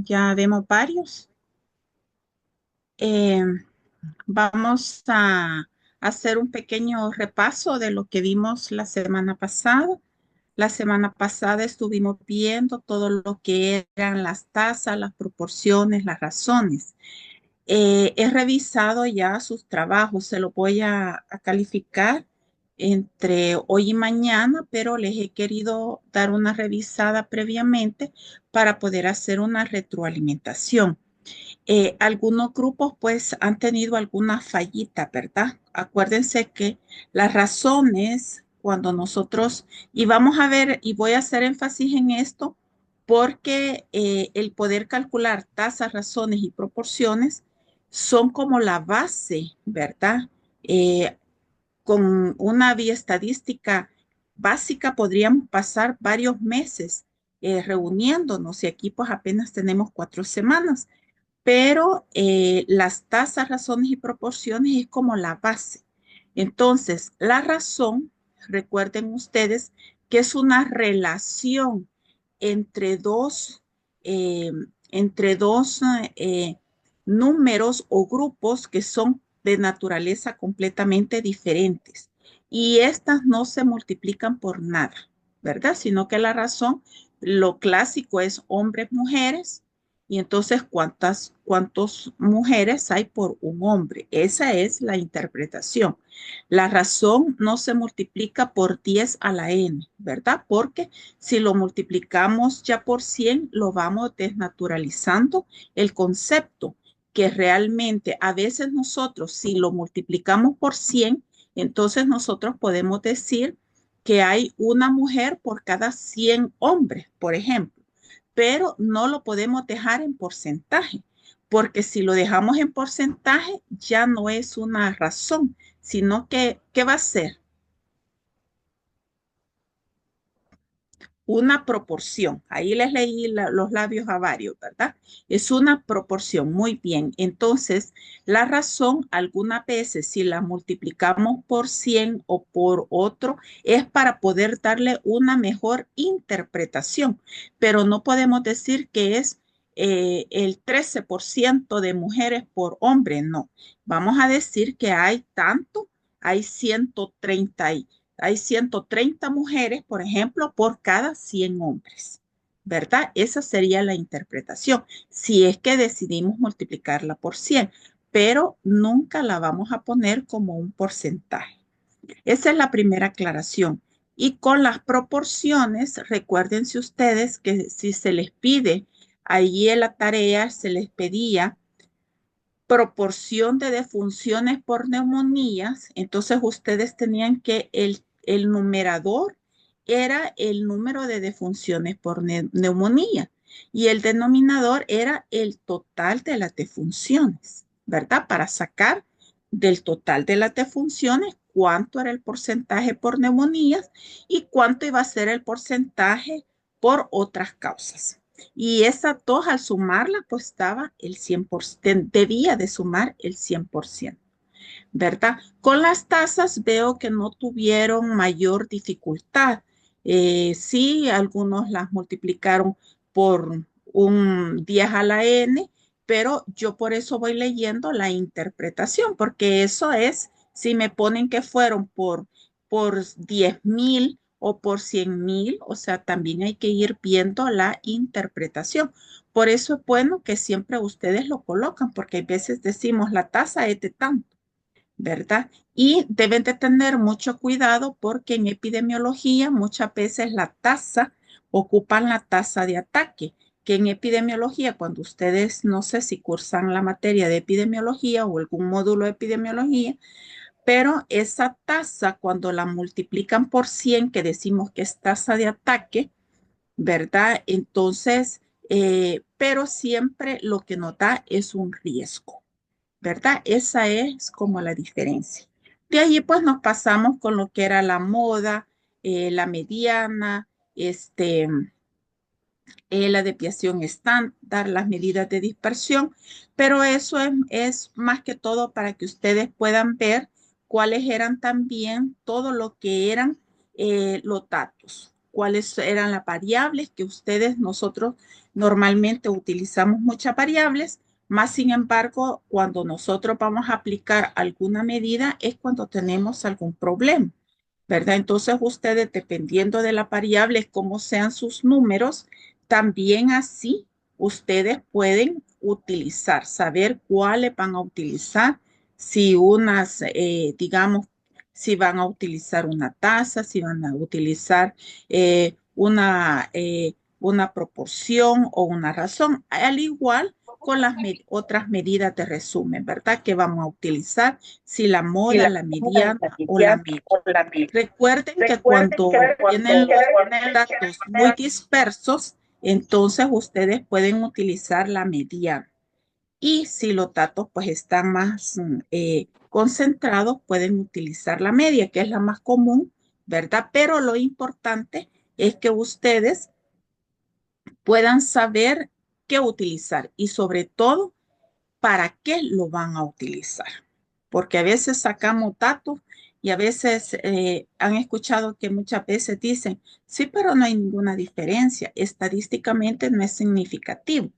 Ya vemos varios. Eh, Vamos a hacer un pequeño repaso de lo que vimos la semana pasada. La semana pasada estuvimos viendo todo lo que eran las tasas, las proporciones, las razones. He revisado ya sus trabajos, se los voy a calificar entre hoy y mañana, pero les he querido dar una revisada previamente para poder hacer una retroalimentación. Algunos grupos pues han tenido alguna fallita, ¿verdad? Acuérdense que las razones, cuando nosotros, y vamos a ver, y voy a hacer énfasis en esto, porque el poder calcular tasas, razones y proporciones son como la base, ¿verdad? Eh, con una vía estadística básica podríamos pasar varios meses reuniéndonos y aquí pues apenas tenemos 4 semanas, pero las tasas, razones y proporciones es como la base. Entonces, la razón, recuerden ustedes que es una relación entre dos, eh, entre dos números o grupos que son de naturaleza completamente diferentes. Y estas no se multiplican por nada, ¿verdad? Sino que la razón, lo clásico es hombres, mujeres, y entonces, ¿cuántas mujeres hay por un hombre? Esa es la interpretación. La razón no se multiplica por 10 a la n, ¿verdad? Porque si lo multiplicamos ya por 100, lo vamos desnaturalizando el concepto, que realmente a veces nosotros, si lo multiplicamos por 100, entonces nosotros podemos decir que hay una mujer por cada 100 hombres, por ejemplo, pero no lo podemos dejar en porcentaje, porque si lo dejamos en porcentaje ya no es una razón, sino que, ¿qué va a ser? Una proporción. Ahí les leí los labios a varios, ¿verdad? Es una proporción. Muy bien. Entonces, la razón, algunas veces, si la multiplicamos por 100 o por otro, es para poder darle una mejor interpretación, pero no podemos decir que es el 13% de mujeres por hombre, no. Vamos a decir que hay tanto, hay 130 hay 130 mujeres, por ejemplo, por cada 100 hombres, ¿verdad? Esa sería la interpretación, si es que decidimos multiplicarla por 100, pero nunca la vamos a poner como un porcentaje. Esa es la primera aclaración. Y con las proporciones, recuérdense ustedes que si se les pide allí en la tarea, se les pedía proporción de defunciones por neumonías, entonces ustedes tenían que el numerador era el número de defunciones por neumonía y el denominador era el total de las defunciones, ¿verdad? Para sacar del total de las defunciones cuánto era el porcentaje por neumonías y cuánto iba a ser el porcentaje por otras causas. Y esa dos al sumarla, pues estaba el 100%, debía de sumar el 100%, ¿verdad? Con las tasas veo que no tuvieron mayor dificultad. Sí, algunos las multiplicaron por un 10 a la n, pero yo por eso voy leyendo la interpretación, porque eso es, si me ponen que fueron por 10.000 o por 100.000, o sea, también hay que ir viendo la interpretación. Por eso es bueno que siempre ustedes lo colocan, porque a veces decimos la tasa es de tanto, ¿verdad? Y deben de tener mucho cuidado porque en epidemiología muchas veces la tasa ocupan la tasa de ataque, que en epidemiología, cuando ustedes no sé si cursan la materia de epidemiología o algún módulo de epidemiología, pero esa tasa cuando la multiplican por 100, que decimos que es tasa de ataque, ¿verdad? Entonces, pero siempre lo que nos da es un riesgo, ¿verdad? Esa es como la diferencia. De allí pues nos pasamos con lo que era la moda, la mediana, la desviación estándar, las medidas de dispersión, pero eso es más que todo para que ustedes puedan ver cuáles eran también todo lo que eran los datos. cuáles eran las variables que nosotros normalmente utilizamos muchas variables, más sin embargo, cuando nosotros vamos a aplicar alguna medida es cuando tenemos algún problema, ¿verdad? Entonces ustedes, dependiendo de las variables, cómo sean sus números, también así ustedes pueden utilizar, saber cuáles van a utilizar, si unas, digamos, si van a utilizar una tasa, si van a utilizar una proporción o una razón, al igual con las otras medidas de resumen, ¿verdad? Que vamos a utilizar, si la Si moda, la la moda, mediana la o la mediana media. o la media. Recuerden que Recuerden que cuando cuando tienen los datos muy dispersos, entonces ustedes pueden utilizar la mediana. Y si los datos pues están más concentrados, pueden utilizar la media, que es la más común, ¿verdad? Pero lo importante es que ustedes puedan saber qué utilizar y sobre todo para qué lo van a utilizar. Porque a veces sacamos datos y a veces han escuchado que muchas veces dicen, sí, pero no hay ninguna diferencia. Estadísticamente no es significativo.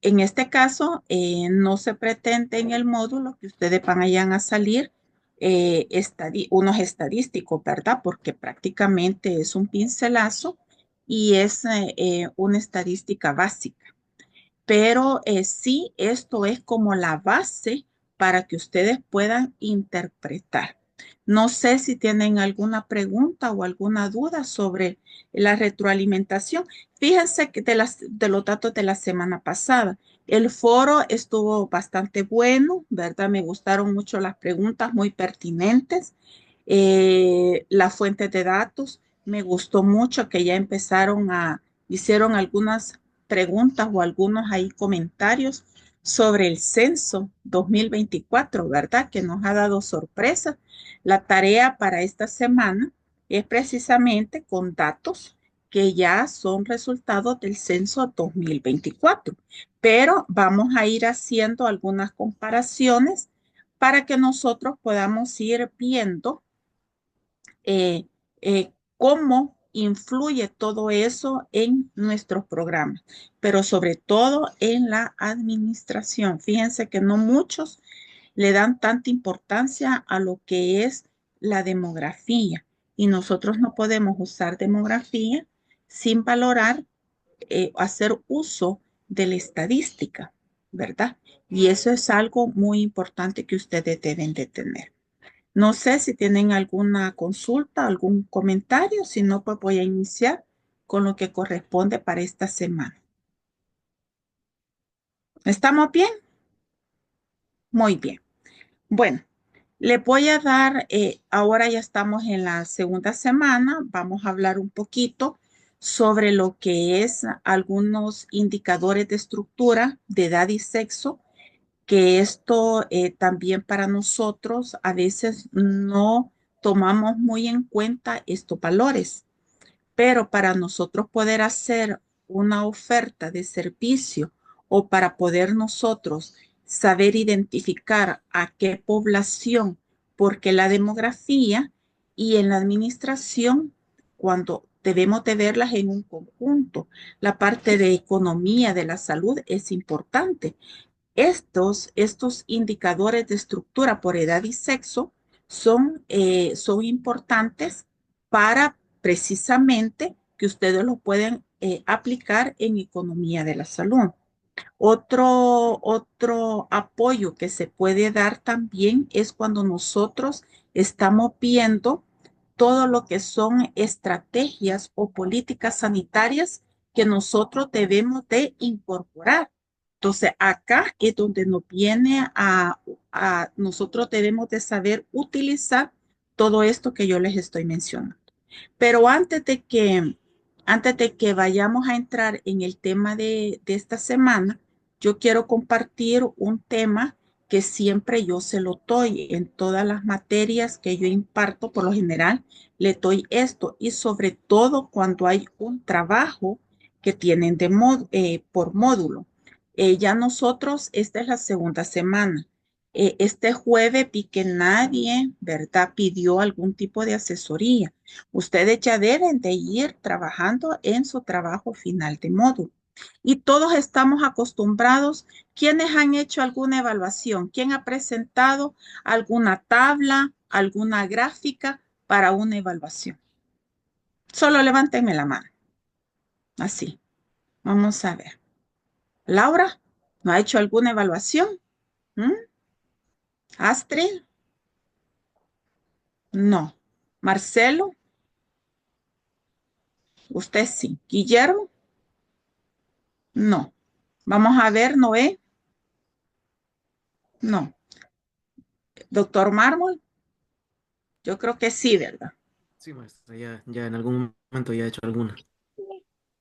En este caso, no se pretende en el módulo que ustedes vayan a salir unos estadísticos, ¿verdad? Porque prácticamente es un pincelazo y es una estadística básica. Pero sí, esto es como la base para que ustedes puedan interpretar. No sé si tienen alguna pregunta o alguna duda sobre la retroalimentación. Fíjense que de los datos de la semana pasada, el foro estuvo bastante bueno, ¿verdad? Me gustaron mucho las preguntas, muy pertinentes. Las fuentes de datos, me gustó mucho que ya hicieron algunas preguntas o algunos ahí comentarios sobre el censo 2024, ¿verdad? Que nos ha dado sorpresa. La tarea para esta semana es precisamente con datos que ya son resultados del censo 2024, pero vamos a ir haciendo algunas comparaciones para que nosotros podamos ir viendo cómo influye todo eso en nuestros programas, pero sobre todo en la administración. Fíjense que no muchos le dan tanta importancia a lo que es la demografía y nosotros no podemos usar demografía sin valorar, hacer uso de la estadística, ¿verdad? Y eso es algo muy importante que ustedes deben de tener. No sé si tienen alguna consulta, algún comentario, si no, pues voy a iniciar con lo que corresponde para esta semana. ¿Estamos bien? Muy bien. Bueno, le voy a dar, ahora ya estamos en la segunda semana, vamos a hablar un poquito sobre lo que es algunos indicadores de estructura de edad y sexo, que esto también para nosotros a veces no tomamos muy en cuenta estos valores, pero para nosotros poder hacer una oferta de servicio o para poder nosotros saber identificar a qué población, porque la demografía y en la administración, cuando debemos de verlas en un conjunto, la parte de economía de la salud es importante. Estos indicadores de estructura por edad y sexo son importantes para precisamente que ustedes lo pueden aplicar en economía de la salud. Otro apoyo que se puede dar también es cuando nosotros estamos viendo todo lo que son estrategias o políticas sanitarias que nosotros debemos de incorporar. Entonces, acá es donde nos viene nosotros debemos de saber utilizar todo esto que yo les estoy mencionando. Pero antes de que vayamos a entrar en el tema de esta semana, yo quiero compartir un tema que siempre yo se lo doy en todas las materias que yo imparto, por lo general, le doy esto y sobre todo cuando hay un trabajo que tienen por módulo. Ya nosotros, esta es la segunda semana. Este jueves vi que nadie, ¿verdad?, pidió algún tipo de asesoría. Ustedes ya deben de ir trabajando en su trabajo final de módulo. Y todos estamos acostumbrados. ¿Quiénes han hecho alguna evaluación? ¿Quién ha presentado alguna tabla, alguna gráfica para una evaluación? Solo levántenme la mano. Así. Vamos a ver. Laura, ¿no ha hecho alguna evaluación? ¿Mm? Astrid, no. Marcelo, usted sí. Guillermo, no. Vamos a ver, Noé, no. Doctor Mármol, yo creo que sí, ¿verdad? Sí, maestra, ya en algún momento ya he hecho alguna.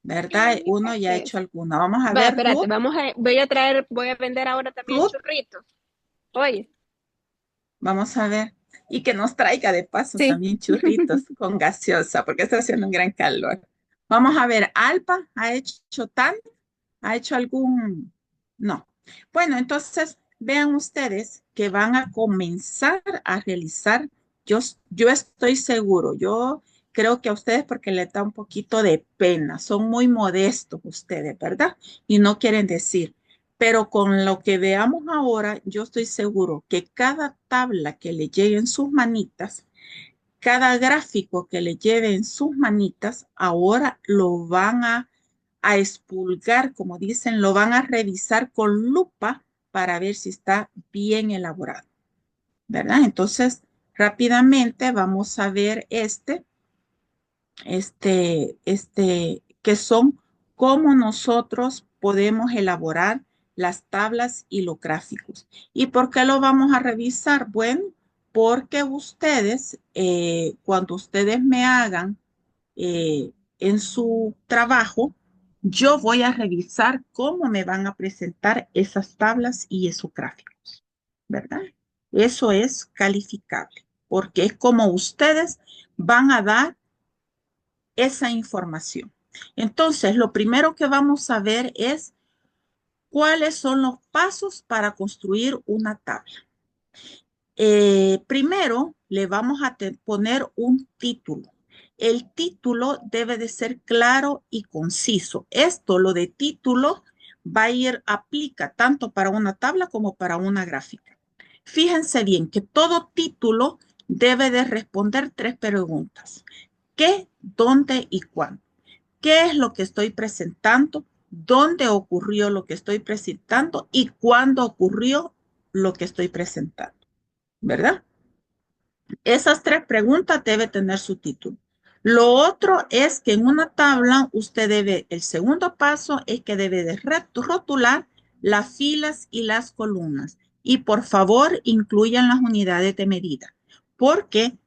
¿Verdad? Uno ya ha hecho alguna. Vamos a Va, ver, espérate, Ruth, voy a vender ahora también Ruth, churritos. Oye, vamos a ver. Y que nos traiga de paso sí. también churritos con gaseosa, porque está haciendo un gran calor. Vamos a ver, Alba, ¿ha hecho tan? ¿Ha hecho algún? No. Bueno, entonces vean ustedes que van a comenzar a realizar, yo estoy seguro, yo creo que a ustedes porque les da un poquito de pena, son muy modestos ustedes, ¿verdad? Y no quieren decir. Pero con lo que veamos ahora, yo estoy seguro que cada tabla que le llegue en sus manitas, cada gráfico que le lleve en sus manitas, ahora lo van a expulgar, como dicen, lo van a revisar con lupa para ver si está bien elaborado, ¿verdad? Entonces, rápidamente vamos a ver que son cómo nosotros podemos elaborar las tablas y los gráficos. ¿Y por qué lo vamos a revisar? Bueno, porque ustedes, cuando ustedes me hagan en su trabajo, yo voy a revisar cómo me van a presentar esas tablas y esos gráficos, ¿verdad? Eso es calificable, porque es como ustedes van a dar esa información. Entonces, lo primero que vamos a ver es cuáles son los pasos para construir una tabla. Primero, le vamos a poner un título. El título debe de ser claro y conciso. Esto, lo de título, va a ir, aplica tanto para una tabla como para una gráfica. Fíjense bien que todo título debe de responder tres preguntas. ¿Qué, dónde y cuándo? ¿Qué es lo que estoy presentando? ¿Dónde ocurrió lo que estoy presentando? ¿Y cuándo ocurrió lo que estoy presentando? ¿Verdad? Esas tres preguntas debe tener su título. Lo otro es que en una tabla usted debe, el segundo paso es que debe de rotular las filas y las columnas. Y por favor, incluyan las unidades de medida, porque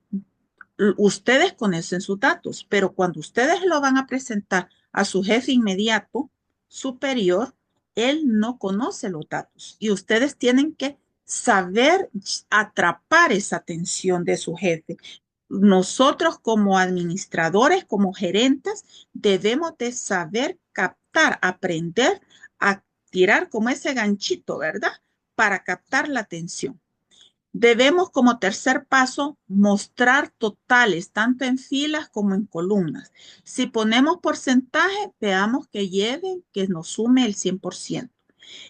ustedes conocen sus datos, pero cuando ustedes lo van a presentar a su jefe inmediato, superior, él no conoce los datos y ustedes tienen que saber atrapar esa atención de su jefe. Nosotros como administradores, como gerentes, debemos de saber captar, aprender a tirar como ese ganchito, ¿verdad? Para captar la atención. Debemos como tercer paso mostrar totales, tanto en filas como en columnas. Si ponemos porcentaje, veamos que lleve, que nos sume el 100%.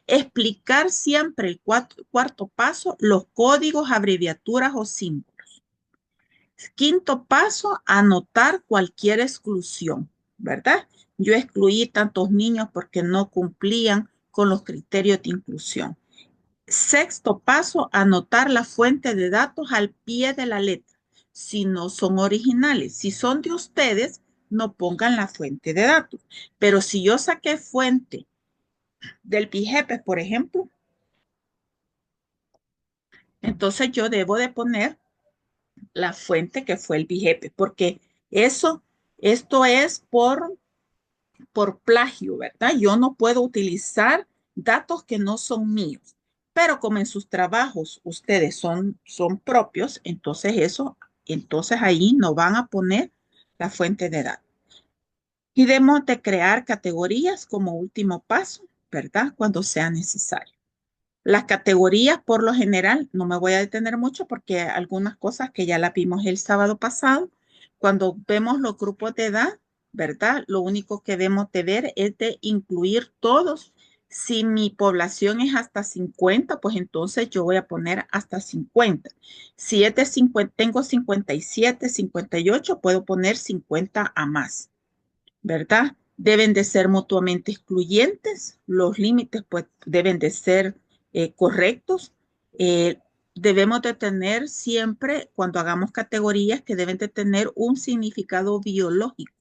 Explicar siempre el cuarto paso, los códigos, abreviaturas o símbolos. Quinto paso, anotar cualquier exclusión, ¿verdad? Yo excluí tantos niños porque no cumplían con los criterios de inclusión. Sexto paso, anotar la fuente de datos al pie de la letra. Si no son originales, si son de ustedes, no pongan la fuente de datos. Pero si yo saqué fuente del PIGEP, por ejemplo, entonces yo debo de poner la fuente que fue el PIGEP, porque esto es por plagio, ¿verdad? Yo no puedo utilizar datos que no son míos, pero como en sus trabajos ustedes son propios, entonces ahí no van a poner la fuente de datos. Y debemos de crear categorías como último paso, ¿verdad? Cuando sea necesario. Las categorías, por lo general, no me voy a detener mucho porque algunas cosas que ya las vimos el sábado pasado, cuando vemos los grupos de edad, ¿verdad? Lo único que debemos de ver es de incluir todos. Si mi población es hasta 50, pues entonces yo voy a poner hasta 50. Si es de 50, tengo 57, 58, puedo poner 50 a más. ¿Verdad? Deben de ser mutuamente excluyentes, los límites pues deben de ser correctos. Eh, Debemos de tener siempre, cuando hagamos categorías, que deben de tener un significado biológico,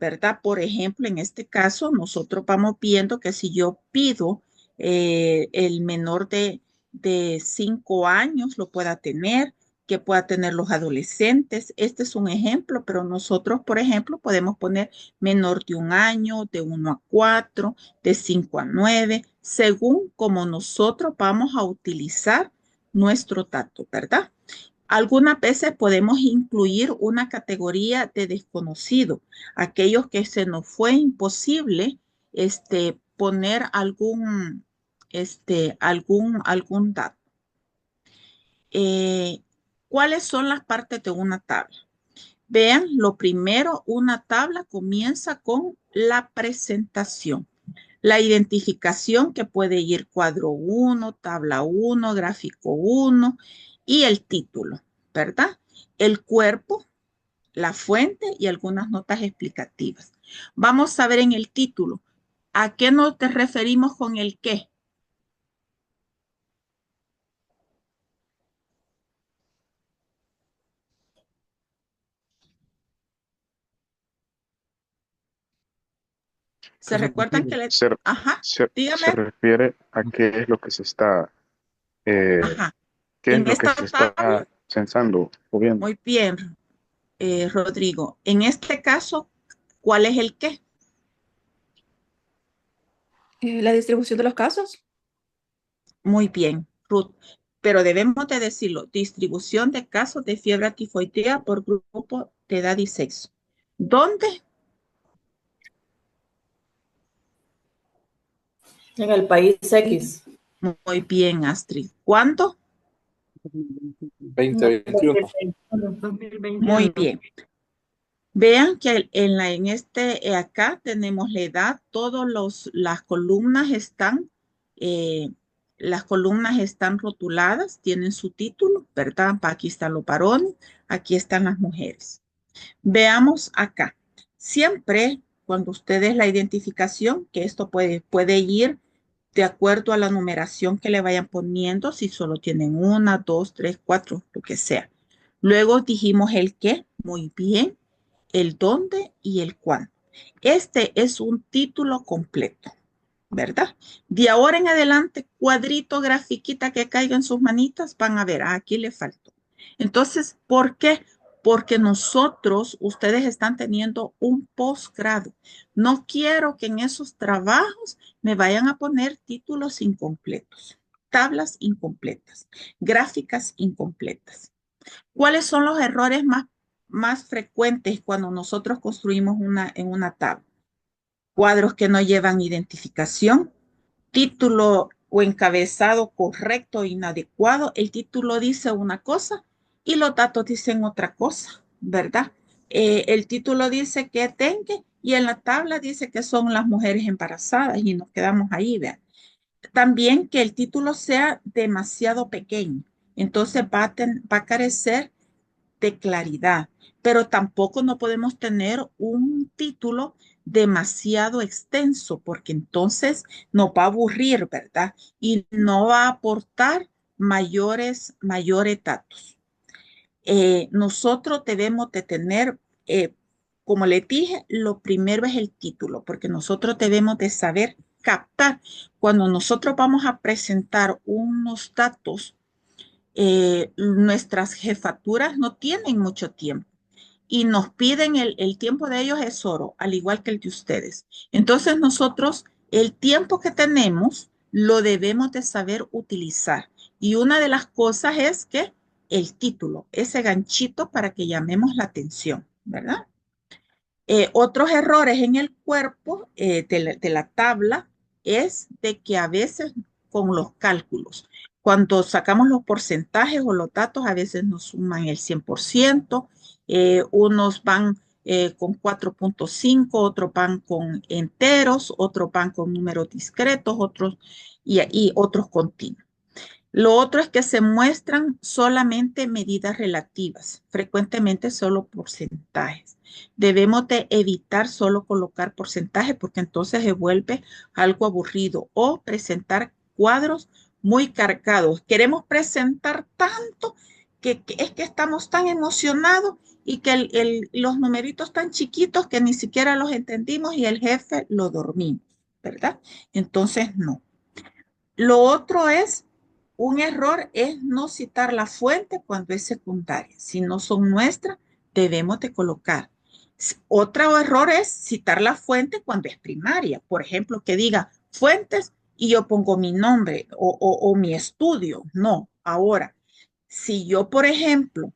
¿verdad? Por ejemplo, en este caso, nosotros vamos viendo que si yo pido el menor de 5 años lo pueda tener, que pueda tener los adolescentes. Este es un ejemplo, pero nosotros, por ejemplo, podemos poner menor de 1 año, de 1 a 4, de 5 a 9, según como nosotros vamos a utilizar nuestro dato, ¿verdad? Algunas veces podemos incluir una categoría de desconocido, aquellos que se nos fue imposible poner algún dato. ¿Cuáles son las partes de una tabla? Vean, lo primero, una tabla comienza con la presentación. La identificación que puede ir cuadro 1, tabla 1, gráfico 1 y el título, ¿verdad? El cuerpo, la fuente y algunas notas explicativas. Vamos a ver en el título. ¿A qué nos referimos con el qué? ¿Se recuerdan que le... Se, Ajá, se dígame. refiere a qué es lo que se está, eh, Ajá. qué es En lo que esta se tabla, está censando o viendo. muy bien, Rodrigo. En este caso, ¿cuál es el qué? La distribución de los casos. Muy bien, Ruth. Pero debemos de decirlo, distribución de casos de fiebre tifoidea por grupo de edad y sexo. ¿Dónde? En el país X. Muy bien, Astrid. ¿Cuándo? 2021. 2021. Muy bien. Vean que acá tenemos la edad, las columnas eh, rotuladas, tienen su título, ¿verdad? Aquí están los varones, aquí están las mujeres. Veamos acá. Siempre cuando ustedes la identificación, que esto puede ir de acuerdo a la numeración que le vayan poniendo, si solo tienen 1, 2, 3, 4, lo que sea. Luego dijimos el qué, muy bien, el dónde y el cuándo. Este es un título completo, ¿verdad? De ahora en adelante, cuadrito, grafiquita que caiga en sus manitas, van a ver, aquí le faltó. Entonces, ¿por qué? Porque ustedes están teniendo un posgrado. No quiero que en esos trabajos me vayan a poner títulos incompletos, tablas incompletas, gráficas incompletas. ¿Cuáles son los errores más frecuentes cuando nosotros construimos en una tabla? Cuadros que no llevan identificación, título o encabezado correcto o inadecuado. El título dice una cosa y los datos dicen otra cosa, ¿verdad? El título dice que tenga y en la tabla dice que son las mujeres embarazadas y nos quedamos ahí, vean. También que el título sea demasiado pequeño, entonces va a carecer de claridad, pero tampoco no podemos tener un título demasiado extenso porque entonces nos va a aburrir, ¿verdad? Y no va a aportar mayores datos. Nosotros debemos de tener, como les dije, lo primero es el título, porque nosotros debemos de saber captar. Cuando nosotros vamos a presentar unos datos, nuestras jefaturas no tienen mucho tiempo y nos piden el tiempo de ellos es oro, al igual que el de ustedes. Entonces nosotros el tiempo que tenemos lo debemos de saber utilizar. Y una de las cosas es que el título, ese ganchito para que llamemos la atención, ¿verdad? Otros errores en el cuerpo de la tabla es de que a veces con los cálculos. Cuando sacamos los porcentajes o los datos, a veces nos suman el 100%, unos van con 4.5, otros van con enteros, otros van con números discretos, otros y otros continuos. Lo otro es que se muestran solamente medidas relativas, frecuentemente solo porcentajes. Debemos de evitar solo colocar porcentajes porque entonces se vuelve algo aburrido o presentar cuadros muy cargados. Queremos presentar tanto que es que estamos tan emocionados y que los numeritos tan chiquitos que ni siquiera los entendimos y el jefe lo dormimos, ¿verdad? Entonces, no. Lo otro es, un error es no citar la fuente cuando es secundaria. Si no son nuestras, debemos de colocar. Otro error es citar la fuente cuando es primaria. Por ejemplo, que diga fuentes y yo pongo mi nombre o mi estudio. No, ahora, si yo, por ejemplo,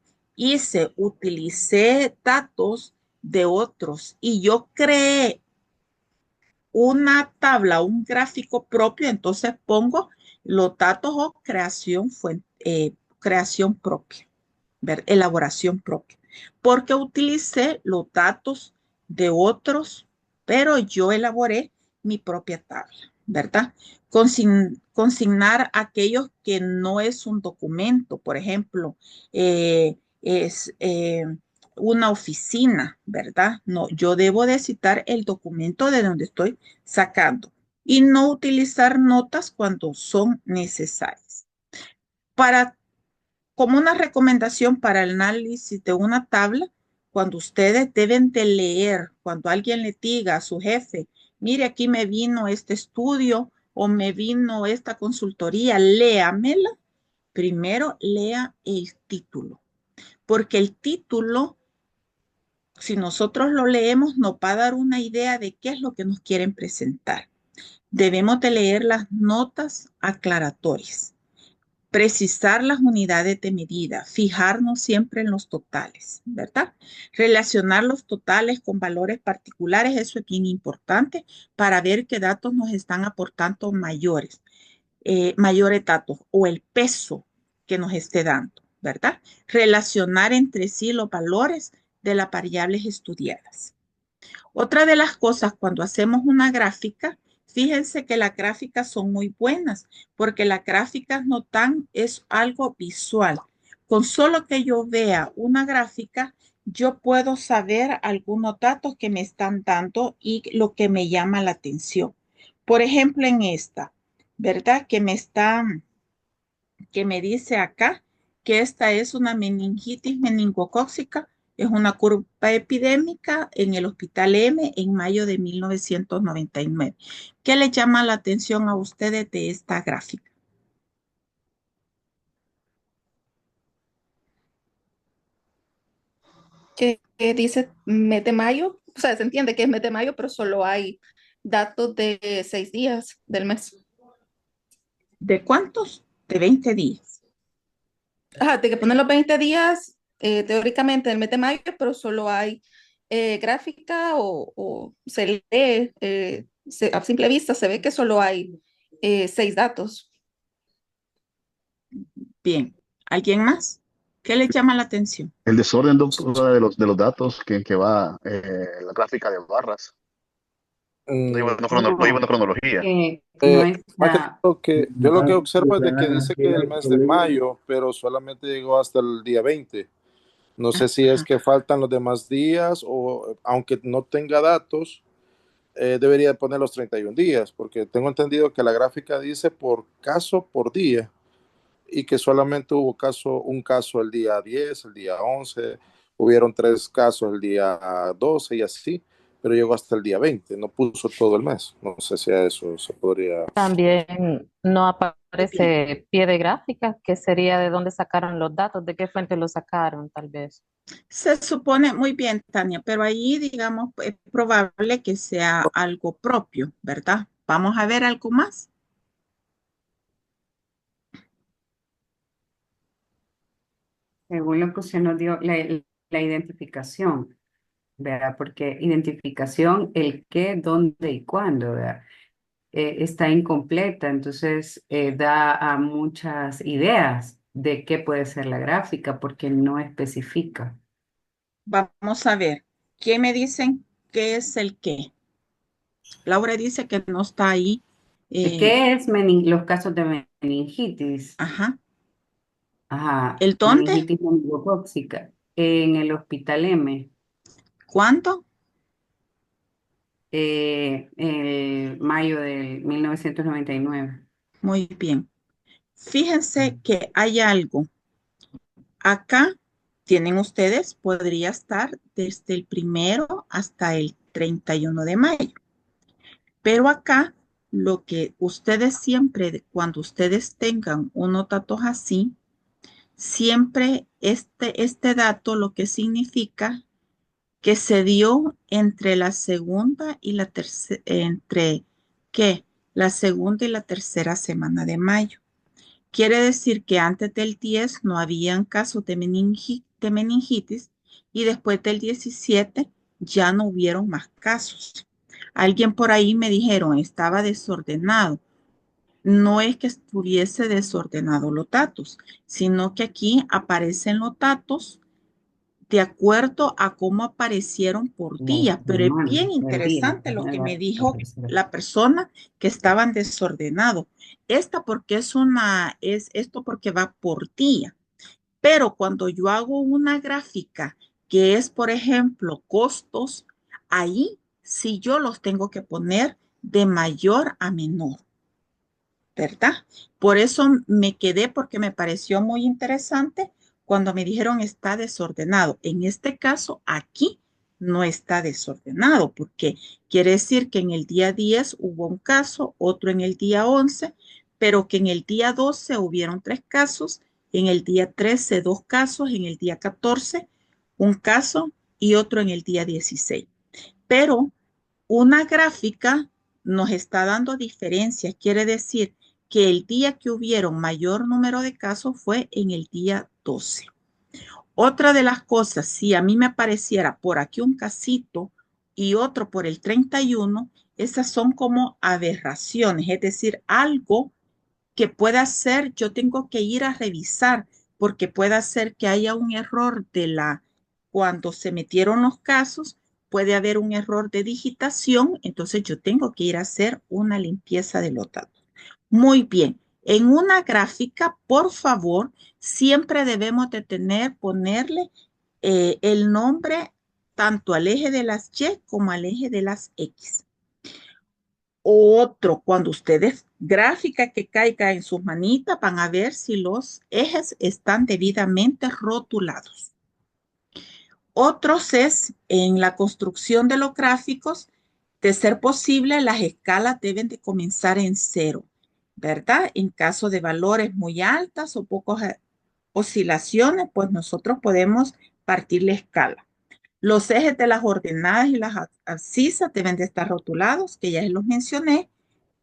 utilicé datos de otros y yo creé una tabla, un gráfico propio, entonces pongo los datos o creación propia, elaboración propia, porque utilicé los datos de otros, pero yo elaboré mi propia tabla, ¿verdad? Consignar aquellos que no es un documento, por ejemplo, es una oficina, ¿verdad? No, yo debo de citar el documento de donde estoy sacando y no utilizar notas cuando son necesarias. Como una recomendación para el análisis de una tabla, cuando ustedes deben de leer, cuando alguien le diga a su jefe, mire, aquí me vino este estudio o me vino esta consultoría, léamela. Primero lea el título, porque el título, si nosotros lo leemos, nos va a dar una idea de qué es lo que nos quieren presentar. Debemos de leer las notas aclaratorias, precisar las unidades de medida, fijarnos siempre en los totales, ¿verdad? Relacionar los totales con valores particulares, eso es bien importante para ver qué datos nos están aportando mayores datos o el peso que nos esté dando, ¿verdad? Relacionar entre sí los valores de las variables estudiadas. Otra de las cosas cuando hacemos una gráfica, fíjense que las gráficas son muy buenas porque las gráficas no tan es algo visual. Con solo que yo vea una gráfica, yo puedo saber algunos datos que me están dando y lo que me llama la atención. Por ejemplo, en esta, ¿verdad? Que me dice acá que esta es una meningitis meningocócica, es una curva epidémica en el Hospital M en mayo de 1999. ¿Qué le llama la atención a ustedes de esta gráfica? Que dice mes de mayo, o sea, se entiende que es mes de mayo, pero solo hay datos de 6 días del mes. ¿De cuántos? De 20 días. Ajá, de que ponen los 20 días, teóricamente del mes de mayo, pero solo hay gráfica o se lee, a simple vista se ve que solo hay 6 datos. Bien. ¿Alguien más? ¿Qué le llama la atención? El desorden, doctora, de los datos que va la gráfica de barras. No lleva una cronología. No Más que está. todo que yo lo que observo es de que dice que el mes de mayo, pero solamente llegó hasta el día 20. No sé si es que faltan los demás días o aunque no tenga datos, debería poner los 31 días, porque tengo entendido que la gráfica dice por caso por día y que solamente hubo un caso el día 10, el día 11, hubieron 3 casos el día 12 y así, pero llegó hasta el día 20, no puso todo el mes. No sé si a eso se podría... También no aparece pie de gráfica, que sería de dónde sacaron los datos, de qué fuente los sacaron, tal vez. Se supone muy bien, Tania, pero ahí, digamos, es probable que sea algo propio, ¿verdad? Vamos a ver algo más. Según lo que usted nos dio, la identificación, ¿verdad? Porque identificación, el qué, dónde y cuándo, ¿verdad? está incompleta, entonces da a muchas ideas de qué puede ser la gráfica porque no especifica. Vamos a ver. ¿Qué me dicen qué es el qué? Laura dice que no está ahí. ¿Qué es los casos de meningitis? Ajá. Ajá, ¿El dónde? meningitis meningocócica en el Hospital M, ¿Cuándo? el mayo del 1999. Muy bien. Fíjense que hay algo. Acá tienen ustedes, podría estar desde el 1 hasta el 31 de mayo. Pero acá lo que ustedes siempre, cuando ustedes tengan unos datos así, siempre este dato lo que significa que se dio entre la segunda y la tercera, entre ¿qué? La segunda y la tercera semana de mayo. Quiere decir que antes del 10 no habían casos de meningitis y después del 17 ya no hubieron más casos. Alguien por ahí me dijeron estaba desordenado. No es que estuviese desordenado los datos, sino que aquí aparecen los datos de acuerdo a cómo aparecieron por La día, pero es semana, bien el día, interesante lo que me la dijo tercera. la persona que estaban desordenados. Esta porque es esto porque va por día, pero cuando yo hago una gráfica que es, por ejemplo, costos, ahí sí yo los tengo que poner de mayor a menor, ¿verdad? Por eso me quedé porque me pareció muy interesante cuando me dijeron está desordenado. En este caso, aquí no está desordenado porque quiere decir que en el día 10 hubo un caso, otro en el día 11, pero que en el día 12 hubieron 3 casos, en el día 13 2 casos, en el día 14 un caso y otro en el día 16. Pero una gráfica nos está dando diferencias, quiere decir que el día que hubieron mayor número de casos fue en el día 12. Otra de las cosas, si a mí me apareciera por aquí un casito y otro por el 31, esas son como aberraciones, es decir, algo que pueda ser, yo tengo que ir a revisar, porque puede ser que haya un error cuando se metieron los casos, puede haber un error de digitación, entonces yo tengo que ir a hacer una limpieza de los datos. Muy bien. En una gráfica, por favor, siempre debemos de ponerle el nombre tanto al eje de las Y como al eje de las X. Otro, cuando ustedes gráfica que caiga en sus manitas, van a ver si los ejes están debidamente rotulados. Otros es en la construcción de los gráficos, de ser posible, las escalas deben de comenzar en 0, ¿verdad? En caso de valores muy altas o pocas oscilaciones, pues nosotros podemos partir la escala. Los ejes de las ordenadas y las abscisas deben de estar rotulados, que ya los mencioné,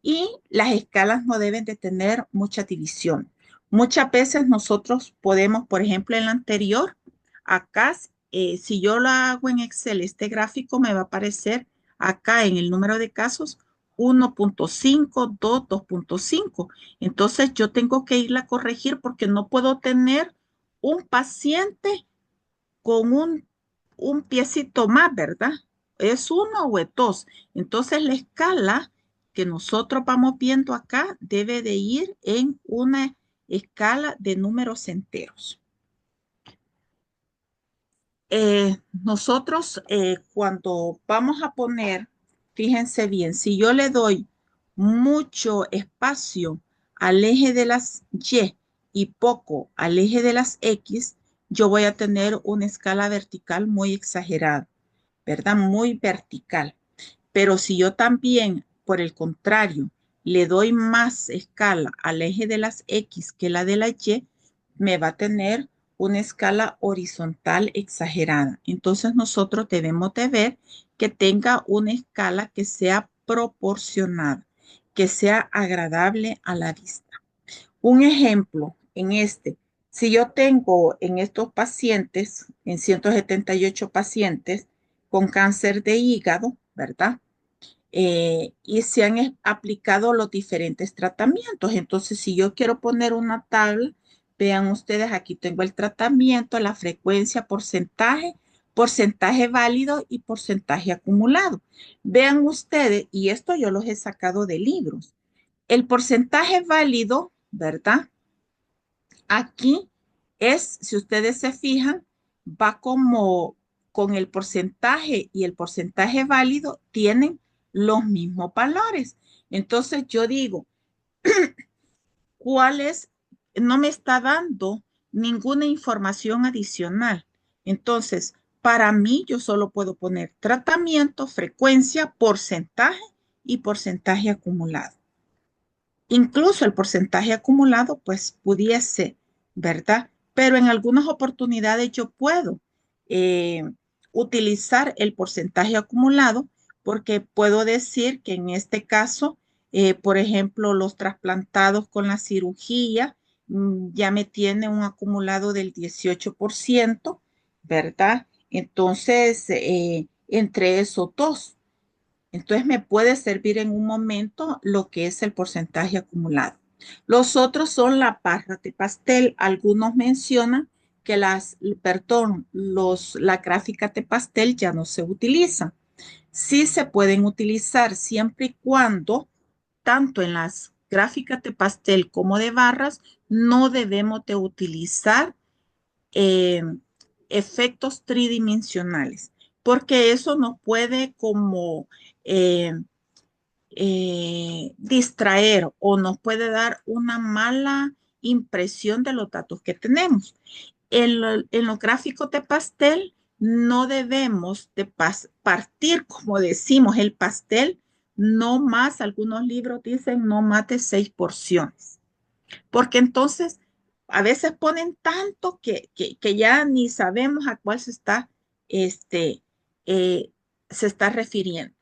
y las escalas no deben de tener mucha división. Muchas veces nosotros podemos, por ejemplo, en la anterior, acá, si yo lo hago en Excel, este gráfico me va a aparecer acá en el número de casos 1.5, 2, 2.5. Entonces yo tengo que irla a corregir porque no puedo tener un paciente con un piecito más, ¿verdad? ¿Es uno o es dos? Entonces la escala que nosotros vamos viendo acá debe de ir en una escala de números enteros. Nosotros cuando vamos a poner, fíjense bien, si yo le doy mucho espacio al eje de las Y poco al eje de las X, yo voy a tener una escala vertical muy exagerada, ¿verdad? Muy vertical. Pero si yo también, por el contrario, le doy más escala al eje de las X que la de la Y, me va a tener una escala horizontal exagerada. Entonces nosotros debemos de ver que tenga una escala que sea proporcionada, que sea agradable a la vista. Un ejemplo en si yo tengo en estos pacientes, en 178 pacientes con cáncer de hígado, ¿verdad? y se han aplicado los diferentes tratamientos. Entonces, si yo quiero poner una tabla, vean ustedes, aquí tengo el tratamiento, la frecuencia, porcentaje, porcentaje válido y porcentaje acumulado. Vean ustedes, y esto yo los he sacado de libros. El porcentaje válido, ¿verdad? Aquí es, si ustedes se fijan, va como con el porcentaje y el porcentaje válido tienen los mismos valores. Entonces yo digo, ¿cuál es? No me está dando ninguna información adicional. Entonces, para mí yo solo puedo poner tratamiento, frecuencia, porcentaje y porcentaje acumulado. Incluso el porcentaje acumulado, pues pudiese, ¿verdad? Pero en algunas oportunidades yo puedo eh, utilizar el porcentaje acumulado porque puedo decir que en este caso, por ejemplo, los trasplantados con la cirugía ya me tiene un acumulado del 18%, ¿verdad? Entonces, entre esos dos. Entonces me puede servir en un momento lo que es el porcentaje acumulado. Los otros son la barra de pastel. Algunos mencionan que la gráfica de pastel ya no se utilizan. Sí se pueden utilizar siempre y cuando, tanto en las gráficas de pastel como de barras, no debemos de utilizar eh, efectos tridimensionales, porque eso nos puede como eh, distraer o nos puede dar una mala impresión de los datos que tenemos. En los gráficos de pastel no debemos de partir, como decimos, el pastel, no más, algunos libros dicen no más de 6 porciones, porque entonces a veces ponen tanto que ya ni sabemos a cuál este, se está refiriendo.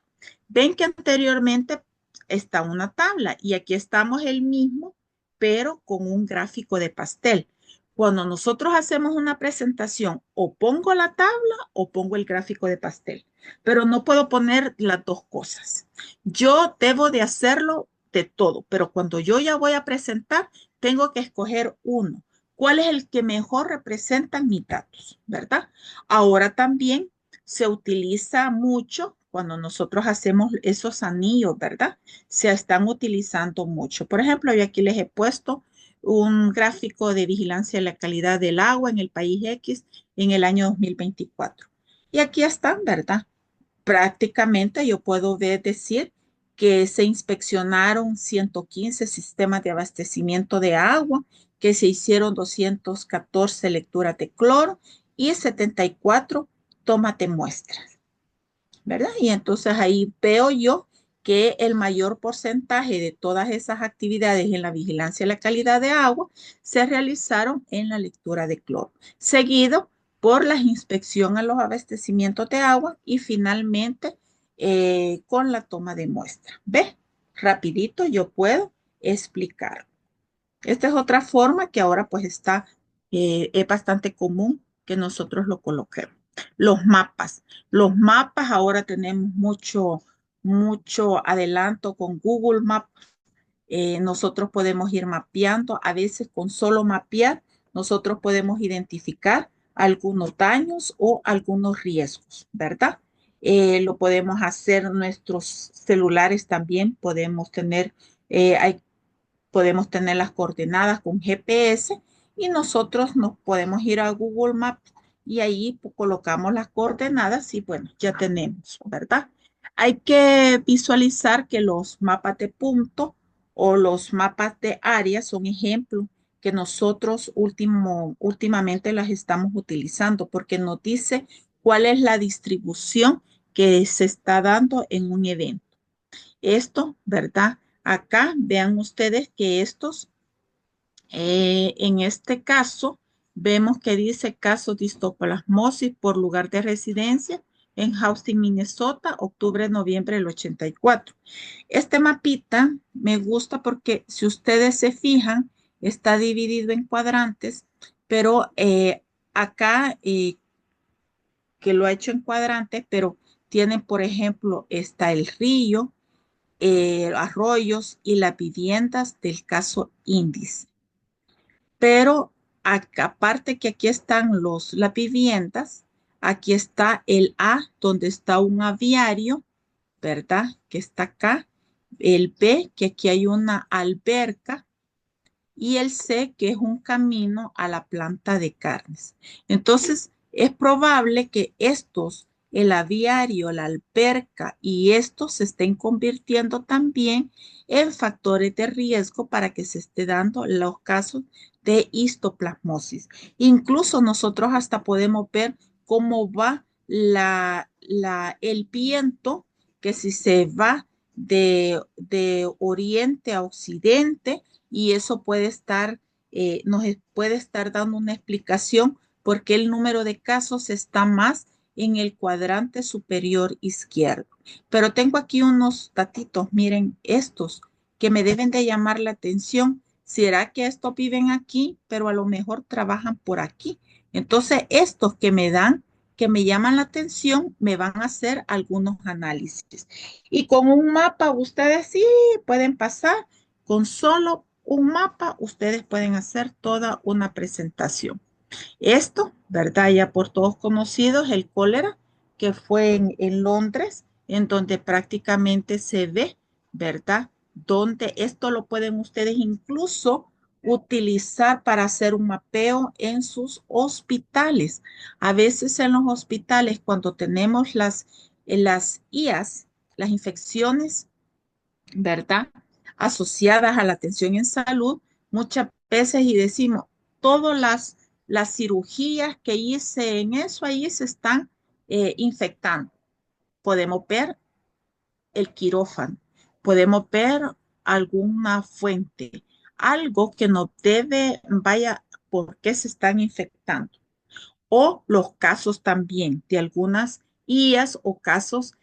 Ven que anteriormente está una tabla y aquí estamos el mismo, pero con un gráfico de pastel. Cuando nosotros hacemos una presentación, o pongo la tabla o pongo el gráfico de pastel, pero no puedo poner las dos cosas. Yo debo de hacerlo de todo, pero cuando yo ya voy a presentar, tengo que escoger uno. ¿Cuál es el que mejor representa mis datos? ¿Verdad? Ahora también se utiliza mucho cuando nosotros hacemos esos anillos, ¿verdad? Se están utilizando mucho. Por ejemplo, yo aquí les he puesto un gráfico de vigilancia de la calidad del agua en el país X en el año 2024. Y aquí están, ¿verdad? Prácticamente yo puedo decir que se inspeccionaron 115 sistemas de abastecimiento de agua, que se hicieron 214 lecturas de cloro y 74 tomas de muestras, ¿verdad? Y entonces ahí veo yo que el mayor porcentaje de todas esas actividades en la vigilancia de la calidad de agua se realizaron en la lectura de cloro, seguido por la inspección a los abastecimientos de agua y finalmente con la toma de muestra. ¿Ve? Rapidito yo puedo explicar. Esta es otra forma que ahora pues es bastante común que nosotros lo coloquemos. Los mapas. Los mapas ahora tenemos mucho adelanto con Google Maps. Nosotros podemos ir mapeando. A veces con solo mapear, nosotros podemos identificar algunos daños o algunos riesgos, ¿verdad? Lo podemos hacer nuestros celulares también. Podemos tener las coordenadas con GPS y nosotros nos podemos ir a Google Maps y ahí colocamos las coordenadas y bueno, ya tenemos, ¿verdad? Hay que visualizar que los mapas de punto o los mapas de área son ejemplos que nosotros últimamente las estamos utilizando porque nos dice cuál es la distribución que se está dando en un evento. Esto, ¿verdad? Acá vean ustedes que en este caso, vemos que dice caso de histoplasmosis por lugar de residencia en Houston, Minnesota, octubre-noviembre del 84. Este mapita me gusta porque si ustedes se fijan, está dividido en cuadrantes, pero acá que lo ha hecho en cuadrantes, pero tiene, por ejemplo, está el río, arroyos y las viviendas del caso índice. Pero aparte que aquí están las viviendas, aquí está el A, donde está un aviario, ¿verdad? Que está acá. El B, que aquí hay una alberca. Y el C, que es un camino a la planta de carnes. Entonces, es probable que el aviario, la alberca y estos se estén convirtiendo también en factores de riesgo para que se esté dando los casos de histoplasmosis. Incluso nosotros hasta podemos ver cómo va el viento, que si se va de oriente a occidente, y eso puede estar dando una explicación porque el número de casos está más en el cuadrante superior izquierdo. Pero tengo aquí unos datitos, miren estos, que me deben de llamar la atención. ¿Será que estos viven aquí, pero a lo mejor trabajan por aquí? Entonces, estos que me llaman la atención, me van a hacer algunos análisis. Y con un mapa, ustedes sí pueden pasar. Con solo un mapa, ustedes pueden hacer toda una presentación. Esto, ¿verdad? Ya por todos conocidos, el cólera, que fue en Londres, en donde prácticamente se ve, ¿verdad? Donde esto lo pueden ustedes incluso utilizar para hacer un mapeo en sus hospitales. A veces en los hospitales, cuando tenemos las IAS, las infecciones, ¿verdad? Asociadas a la atención en salud, muchas veces y decimos, todas las cirugías que hice en eso, ahí se están infectando. Podemos ver el quirófano, podemos ver alguna fuente, algo que nos vaya, ¿por qué se están infectando? O los casos también de algunas IAS o casos,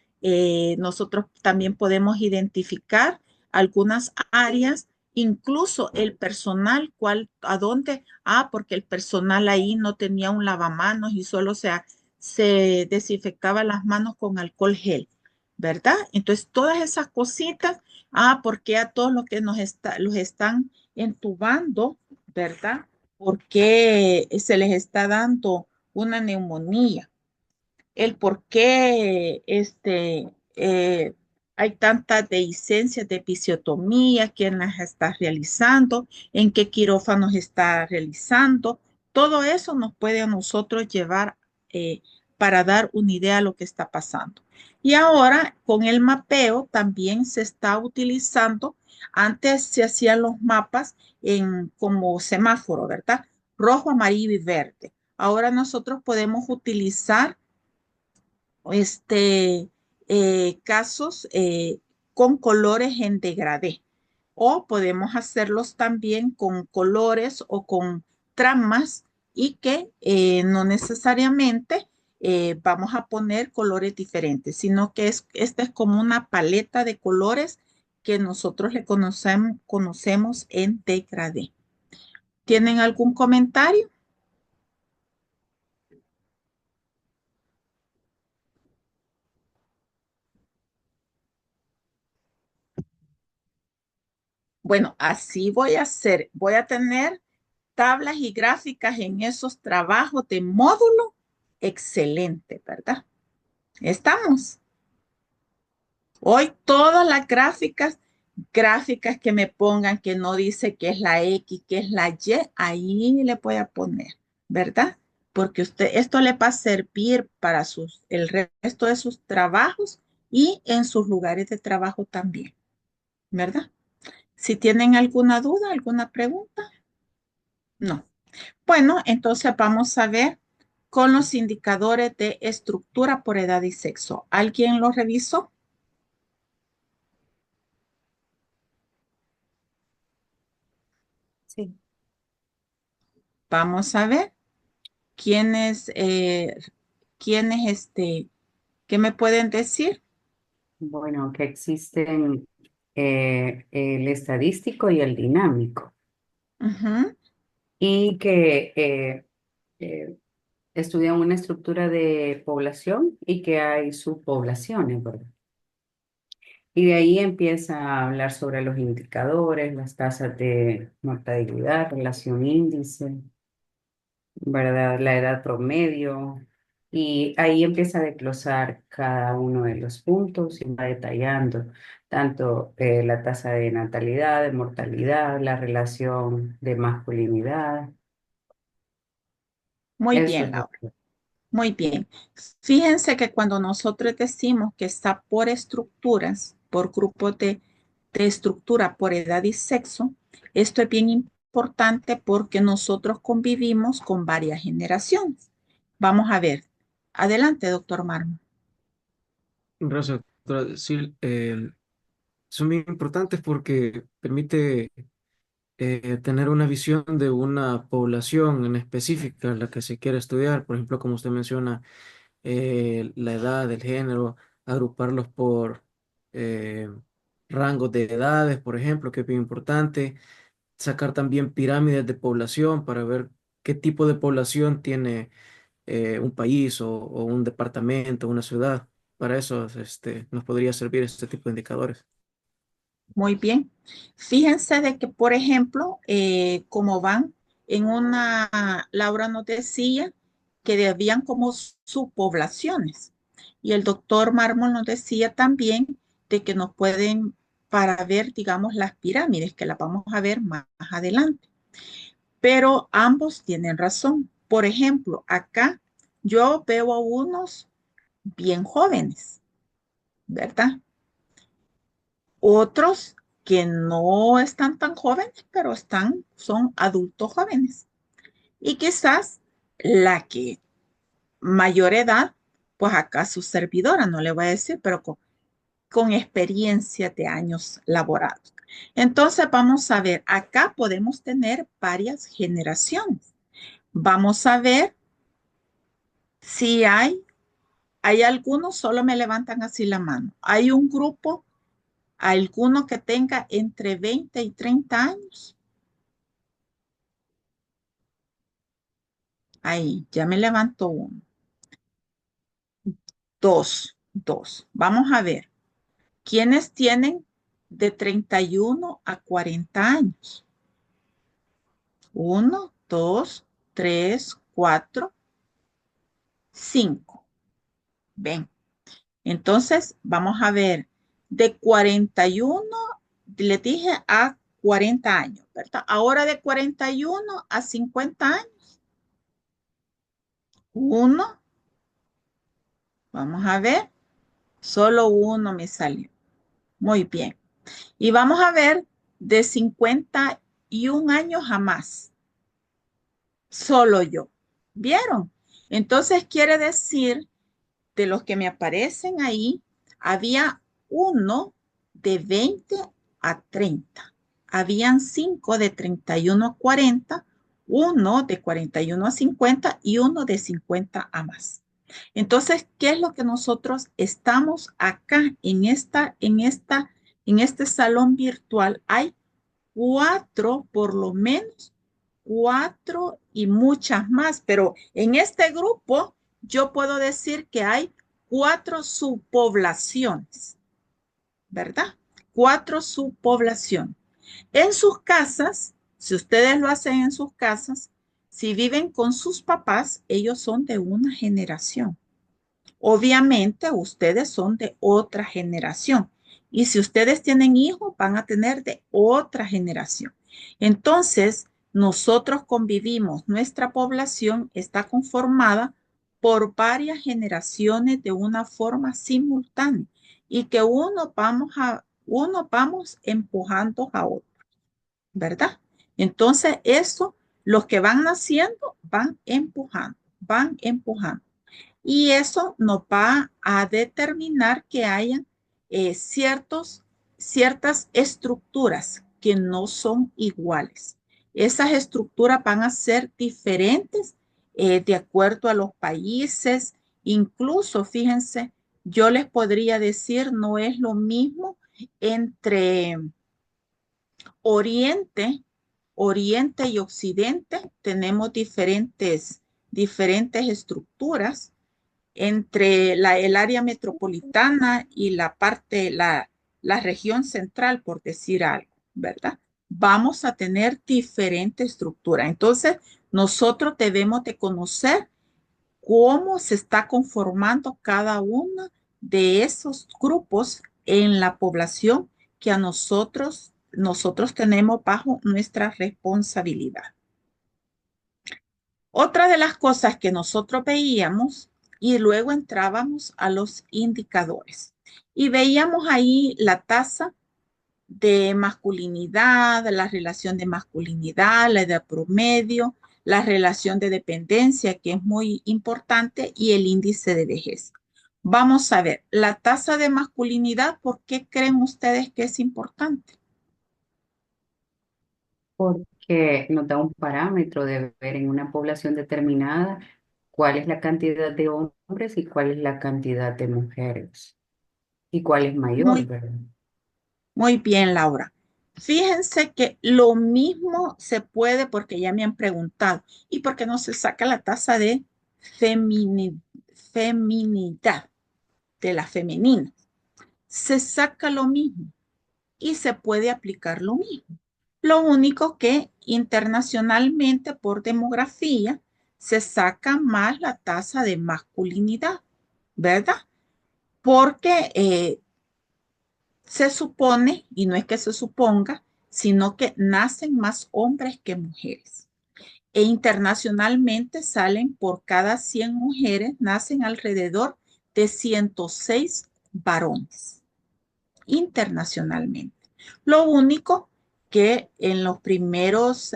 nosotros también podemos identificar algunas áreas, incluso el personal, a dónde, porque el personal ahí no tenía un lavamanos y solo se desinfectaba las manos con alcohol gel, ¿verdad? Entonces, todas esas cositas, porque a todos los que los están entubando, ¿verdad? ¿Por qué se les está dando una neumonía? El por qué hay tantas dehiscencias de episiotomía, quién las está realizando, en qué quirófanos está realizando. Todo eso nos puede a nosotros llevar para dar una idea de lo que está pasando. Y ahora con el mapeo también se está utilizando. Antes se hacían los mapas como semáforo, ¿verdad? Rojo, amarillo y verde. Ahora nosotros podemos utilizar casos con colores en degradé, o podemos hacerlos también con colores o con tramas, y que no necesariamente vamos a poner colores diferentes, sino que esta es como una paleta de colores que nosotros le conocemos en degradé. ¿Tienen algún comentario? Bueno, así voy a hacer. Voy a tener tablas y gráficas en esos trabajos de módulo. Excelente, ¿verdad? Estamos. Hoy todas las gráficas que me pongan que no dice que es la X, que es la Y, ahí le voy a poner, ¿verdad? Porque esto le va a servir para el resto de sus trabajos y en sus lugares de trabajo también, ¿verdad? Si tienen alguna duda, alguna pregunta, no. Bueno, entonces vamos a ver con los indicadores de estructura por edad y sexo. ¿Alguien lo revisó? Sí. Vamos a ver quiénes, ¿qué me pueden decir? Bueno, que existen el estadístico y el dinámico, Ujú. y que eh, estudian una estructura de población y que hay subpoblaciones, ¿verdad? Y de ahí empieza a hablar sobre los indicadores, las tasas de mortalidad, relación índice, ¿verdad? La edad promedio. Y ahí empieza a desglosar cada uno de los puntos y va detallando tanto la tasa de natalidad, de mortalidad, la relación de masculinidad. Muy Eso bien, es lo Laura. que... Muy bien. Fíjense que cuando nosotros decimos que está por estructuras, por grupos de estructura, por edad y sexo, esto es bien importante porque nosotros convivimos con varias generaciones. Vamos a ver. Adelante, doctor Marmo. Gracias, doctora. Sí, son muy importantes porque permite tener una visión de una población en específica, la que se quiere estudiar. Por ejemplo, como usted menciona, la edad, el género, agruparlos por eh, rangos de edades, por ejemplo, que es bien importante. Sacar también pirámides de población para ver qué tipo de población tiene un país o un departamento, una ciudad. Para eso nos podría servir este tipo de indicadores. Muy bien. Fíjense de que, por ejemplo, como van en una, Laura nos decía que habían como subpoblaciones. Y el doctor Mármol nos decía también de que nos pueden, para ver, digamos, las pirámides, que las vamos a ver más adelante. Pero ambos tienen razón. Por ejemplo, acá yo veo a unos bien jóvenes, ¿verdad? Otros que no están tan jóvenes, pero son adultos jóvenes. Y quizás la que mayor edad, pues acá su servidora, no le voy a decir, pero con experiencia de años laborados. Entonces vamos a ver, acá podemos tener varias generaciones. Vamos a ver si hay algunos, solo me levantan así la mano. Hay un grupo, alguno que tenga entre 20 y 30 años. Ahí, ya me levantó uno. Dos. Vamos a ver. ¿Quiénes tienen de 31 a 40 años? Uno, dos, tres, cuatro, cinco. Ven. Entonces, vamos a ver. De 41, le dije a 40 años, ¿verdad? Ahora de 41 a 50 años. Uno, vamos a ver. Solo uno me salió. Muy bien. Y vamos a ver de 51 años a más. Solo yo. ¿Vieron? Entonces quiere decir, de los que me aparecen ahí, había uno de 20 a 30. Habían 5 de 31 a 40, uno de 41 a 50 y uno de 50 a más. Entonces, ¿qué es lo que nosotros estamos acá en este salón virtual? Hay cuatro, por lo menos, cuatro y muchas más, pero en este grupo yo puedo decir que hay cuatro subpoblaciones, ¿verdad? Cuatro subpoblaciones. En sus casas, si ustedes lo hacen en sus casas, si viven con sus papás, ellos son de una generación. Obviamente ustedes son de otra generación y si ustedes tienen hijos van a tener de otra generación. Entonces, nosotros convivimos, nuestra población está conformada por varias generaciones de una forma simultánea y que uno vamos empujando a otro, ¿verdad? Entonces, eso, los que van naciendo van empujando, van empujando. Y eso nos va a determinar que hayan ciertas estructuras que no son iguales. Esas estructuras van a ser diferentes de acuerdo a los países. Incluso, fíjense, yo les podría decir, no es lo mismo entre Oriente, Oriente y Occidente. Tenemos diferentes estructuras entre el área metropolitana y la parte, la región central, por decir algo, ¿verdad? Vamos a tener diferente estructura. Entonces, nosotros debemos de conocer cómo se está conformando cada uno de esos grupos en la población que a nosotros tenemos bajo nuestra responsabilidad. Otra de las cosas que nosotros veíamos y luego entrábamos a los indicadores y veíamos ahí la tasa de masculinidad, la relación de masculinidad, la edad promedio, la relación de dependencia, que es muy importante, y el índice de vejez. Vamos a ver, la tasa de masculinidad, ¿por qué creen ustedes que es importante? Porque nos da un parámetro de ver en una población determinada cuál es la cantidad de hombres y cuál es la cantidad de mujeres y cuál es mayor, Muy, ¿verdad? muy bien, Laura. Fíjense que lo mismo se puede, porque ya me han preguntado, ¿y por qué no se saca la tasa de feminidad, de la femenina? Se saca lo mismo y se puede aplicar lo mismo. Lo único que internacionalmente por demografía se saca más la tasa de masculinidad, ¿verdad? Porque se supone, y no es que se suponga, sino que nacen más hombres que mujeres. E internacionalmente salen por cada 100 mujeres, nacen alrededor de 106 varones internacionalmente. Lo único que en los primeros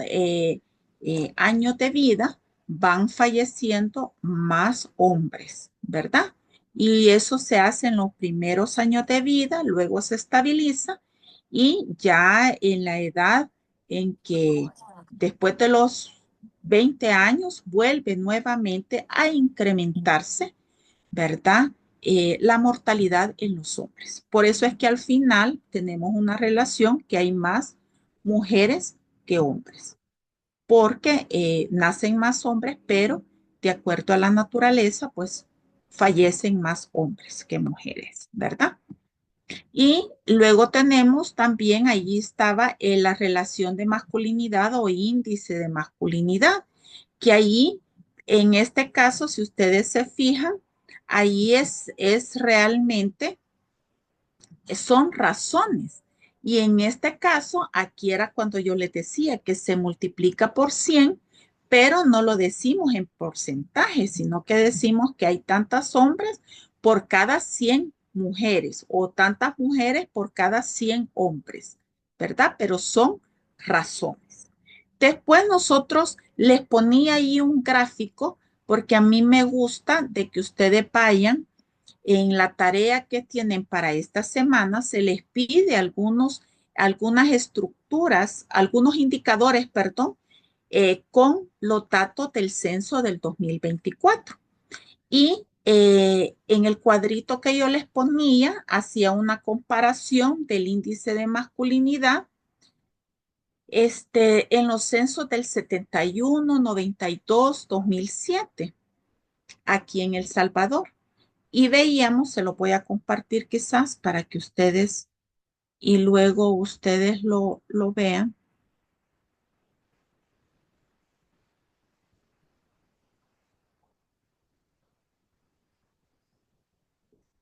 años de vida van falleciendo más hombres, ¿verdad? Y eso se hace en los primeros años de vida, luego se estabiliza y ya en la edad en que después de los 20 años vuelve nuevamente a incrementarse, ¿verdad? La mortalidad en los hombres. Por eso es que al final tenemos una relación que hay más mujeres que hombres, porque nacen más hombres, pero de acuerdo a la naturaleza, pues fallecen más hombres que mujeres, ¿verdad? Y luego tenemos también, allí estaba la relación de masculinidad o índice de masculinidad, que ahí, en este caso, si ustedes se fijan, ahí es realmente, son razones. Y en este caso, aquí era cuando yo les decía que se multiplica por 100, pero no lo decimos en porcentaje, sino que decimos que hay tantos hombres por cada 100 mujeres o tantas mujeres por cada 100 hombres, ¿verdad? Pero son razones. Después nosotros les ponía ahí un gráfico porque a mí me gusta de que ustedes vayan en la tarea que tienen para esta semana, se les pide algunas estructuras, algunos indicadores, perdón, con los datos del censo del 2024. Y en el cuadrito que yo les ponía, hacía una comparación del índice de masculinidad en los censos del 71, 92, 2007, aquí en El Salvador. Y veíamos, se lo voy a compartir quizás para que ustedes y luego ustedes lo vean.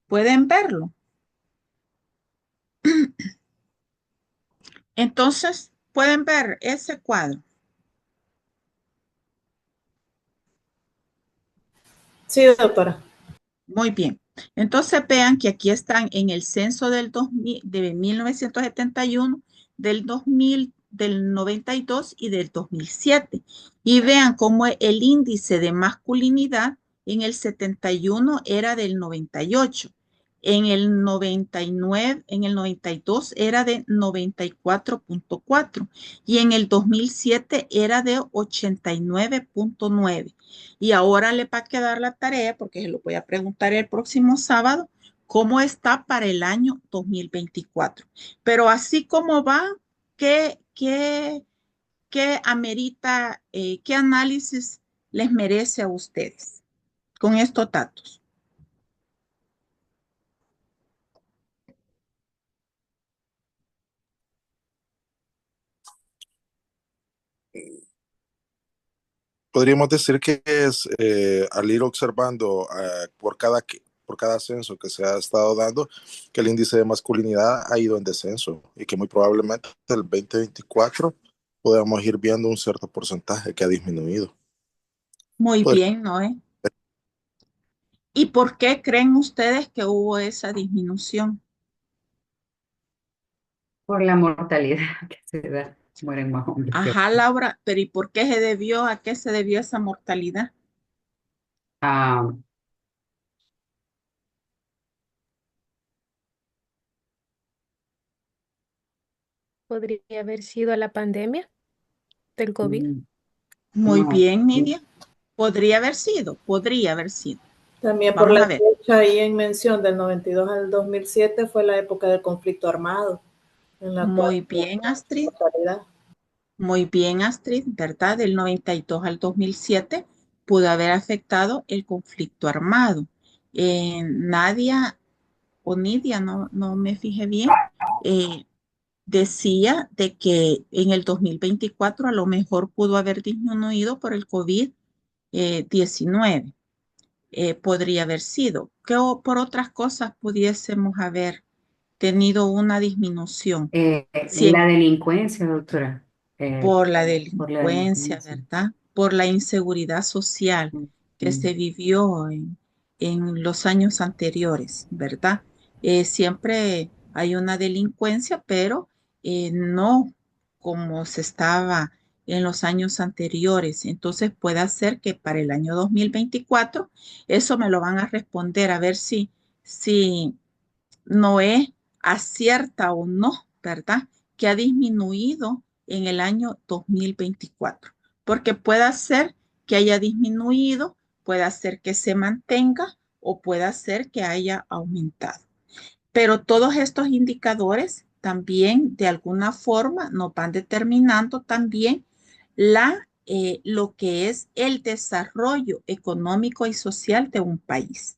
Pueden verlo. Entonces, pueden ver ese cuadro. Sí, doctora. Muy bien. Entonces vean que aquí están en el censo del 2000, de 1971, del 2000, del 92 y del 2007. Y vean cómo el índice de masculinidad en el 71 era del 98. En el 99, en el 92 era de 94.4 y en el 2007 era de 89.9. Y ahora le va a quedar la tarea, porque se lo voy a preguntar el próximo sábado, cómo está para el año 2024. Pero así como va, ¿qué amerita, qué análisis les merece a ustedes con estos datos? Podríamos decir que es al ir observando por cada censo que se ha estado dando, que el índice de masculinidad ha ido en descenso y que muy probablemente el 2024 podamos ir viendo un cierto porcentaje que ha disminuido. Muy Pues, bien, Noé. ¿Y por qué creen ustedes que hubo esa disminución? Por la mortalidad que se da, mueren más hombres que Ajá, Laura, pero ¿y por qué se debió, a qué se debió esa mortalidad? ah, Podría haber sido la pandemia del COVID. Muy no, bien, Nidia. Podría haber sido, podría haber sido. También por Vamos la a ver. fecha ahí en mención del 92 al 2007 fue la época del conflicto armado, en la cual Muy hubo bien, Astrid. mortalidad. Muy bien, Astrid, ¿verdad? Del 92 al 2007 pudo haber afectado el conflicto armado. Nadia o Nidia, no me fijé bien, eh, decía de que en el 2024 a lo mejor pudo haber disminuido por el COVID-19. Podría haber sido. Que por otras cosas pudiésemos haber tenido una disminución. Si la delincuencia, doctora, por la por la delincuencia, delincuencia. ¿verdad? Por la inseguridad social que se Mm. vivió en los años anteriores, ¿verdad? Siempre hay una delincuencia, pero no como se estaba en los años anteriores. Entonces puede ser que para el año 2024, eso me lo van a responder a ver si Noé acierta o no, ¿verdad? Que ha disminuido en el año 2024, porque puede ser que haya disminuido, puede ser que se mantenga o puede ser que haya aumentado. Pero todos estos indicadores también de alguna forma nos van determinando también lo que es el desarrollo económico y social de un país.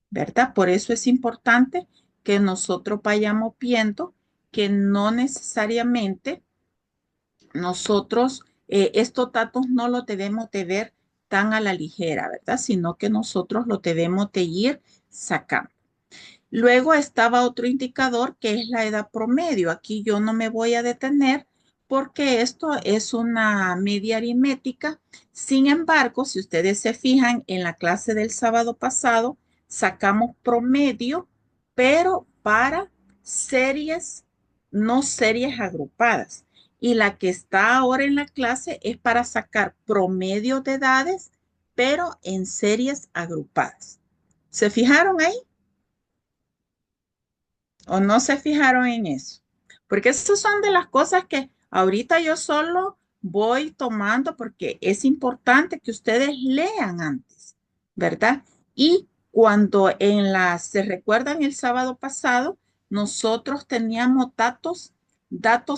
¿Verdad? Por eso es importante que nosotros vayamos viendo que no necesariamente nosotros estos datos no los debemos de ver tan a la ligera, ¿verdad? Sino que nosotros los debemos de ir sacando. Luego estaba otro indicador que es la edad promedio. Aquí yo no me voy a detener porque esto es una media aritmética. Sin embargo, si ustedes se fijan en la clase del sábado pasado, sacamos promedio, pero para series, no series agrupadas. Y la que está ahora en la clase es para sacar promedio de edades, pero en series agrupadas. ¿Se fijaron ahí? ¿O no se fijaron en eso? Porque esas son de las cosas que ahorita yo solo voy tomando porque es importante que ustedes lean antes, ¿verdad? Y cuando se recuerdan el sábado pasado, nosotros teníamos datos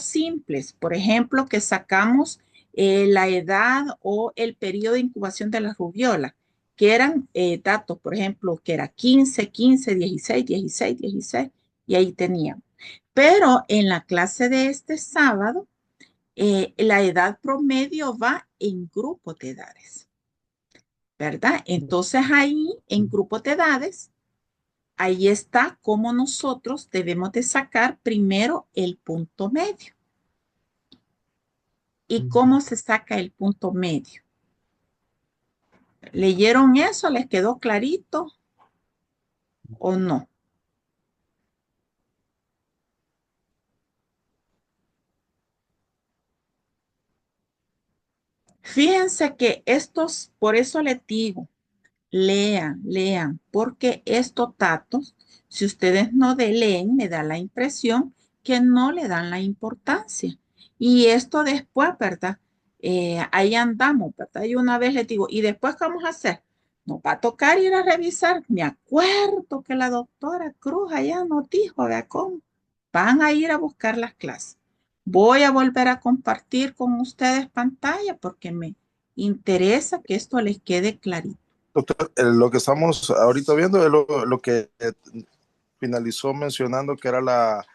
simples, por ejemplo, que sacamos la edad o el periodo de incubación de la rubiola, que eran datos, por ejemplo, que era 15, 15, 16, 16, 16 y ahí teníamos. Pero en la clase de este sábado, la edad promedio va en grupos de edades, ¿verdad? Entonces ahí, en grupos de edades, ahí está cómo nosotros debemos de sacar primero el punto medio. ¿Y cómo se saca el punto medio? ¿Leyeron eso? ¿Les quedó clarito o no? Fíjense que estos, por eso les digo, lean, porque estos datos, si ustedes no leen, me da la impresión que no le dan la importancia. Y esto después, ¿verdad? Ahí andamos, ¿verdad? Y una vez les digo, ¿y después qué vamos a hacer? Nos va a tocar ir a revisar. Me acuerdo que la doctora Cruz allá nos dijo, ¿verdad? ¿Cómo? Van a ir a buscar las clases. Voy a volver a compartir con ustedes pantalla porque me interesa que esto les quede clarito. Doctor, lo que estamos ahorita viendo es lo que finalizó mencionando que era la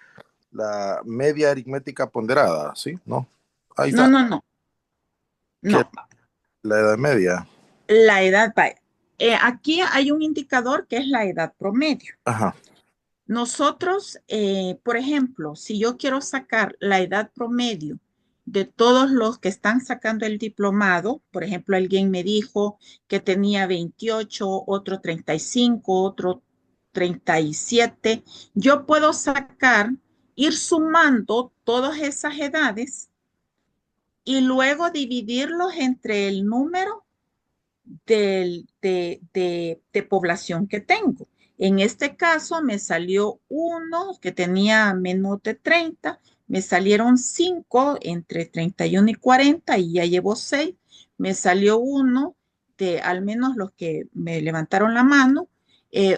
media aritmética ponderada, ¿sí? ¿No? Ahí No, está. no, no, Que no. La edad media. La edad, vaya. Aquí hay un indicador que es la edad promedio. Ajá. Nosotros, por ejemplo, si yo quiero sacar la edad promedio de todos los que están sacando el diplomado, por ejemplo, alguien me dijo que tenía 28, otro 35, otro 37, yo puedo sacar, ir sumando todas esas edades y luego dividirlos entre el número de población que tengo. En este caso me salió uno que tenía menos de 30, me salieron 5 entre 31 y 40 y ya llevo 6. Me salió uno de al menos los que me levantaron la mano,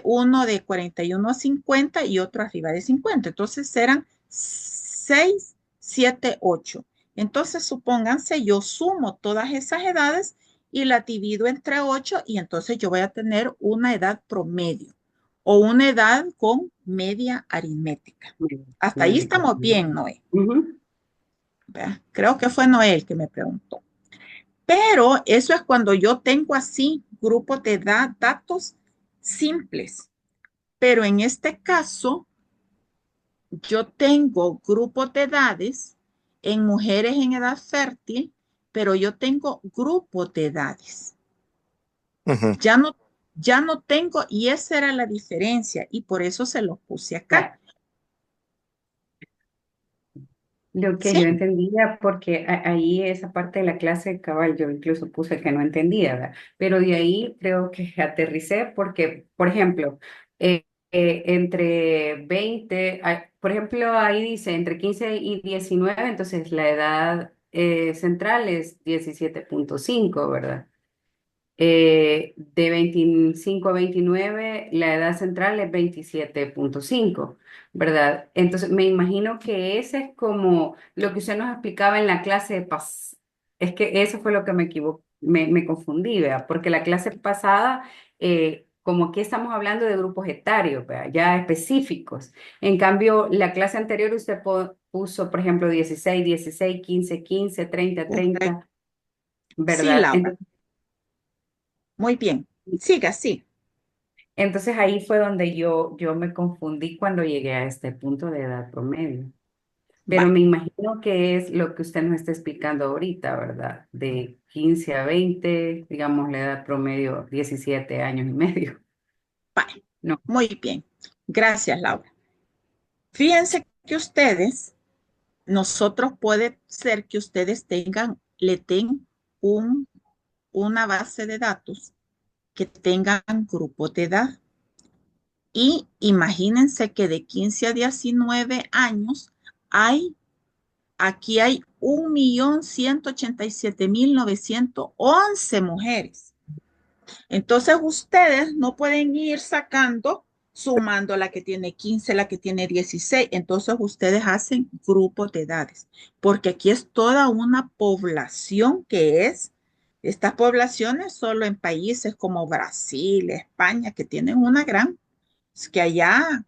uno de 41 a 50 y otro arriba de 50. Entonces eran 6, 7, 8. Entonces supónganse, yo sumo todas esas edades y la divido entre 8 y entonces yo voy a tener una edad promedio o una edad con media aritmética. Hasta ahí estamos bien, Noé. ¿Verdad? Creo que fue Noé el que me preguntó. Pero eso es cuando yo tengo así grupos de datos simples. Pero en este caso, yo tengo grupos de edades en mujeres en edad fértil, pero yo tengo grupos de edades. Ujú. Ya no tengo, y esa era la diferencia, y por eso se los puse acá. Lo que ¿Sí? yo entendía, porque ahí esa parte de la clase cabal, yo incluso puse que no entendía, ¿verdad? Pero de ahí creo que aterricé porque, por ejemplo, entre 20, por ejemplo, ahí dice entre 15 y 19, entonces la edad central es 17.5, ¿verdad? De 25 a 29, la edad central es 27.5, ¿verdad? Entonces, me imagino que ese es como lo que usted nos explicaba en la clase de paz. Es que eso fue lo que me equivoqué, me confundí, ¿verdad? Porque la clase pasada, como que estamos hablando de grupos etarios, ¿verdad? Ya específicos. En cambio, la clase anterior usted puso, por ejemplo, 16, 16, 15, 15, 30, Correcto. 30, Sí, ¿verdad? Laura. Muy bien. Siga, sí. Entonces ahí fue donde yo me confundí cuando llegué a este punto de edad promedio. Pero Vale. me imagino que es lo que usted nos está explicando ahorita, ¿verdad? De 15 a 20, digamos la edad promedio 17 años y medio. Vale. No. Muy bien. Gracias, Laura. Fíjense que ustedes, nosotros puede ser que ustedes le den una base de datos que tengan grupos de edad. Y imagínense que de 15 a 19 años aquí hay 1.187.911 mujeres. Entonces ustedes no pueden ir sacando, sumando la que tiene 15, la que tiene 16. Entonces ustedes hacen grupos de edades, porque aquí es toda una población que es, estas poblaciones solo en países como Brasil, España, que tienen una gran, es que allá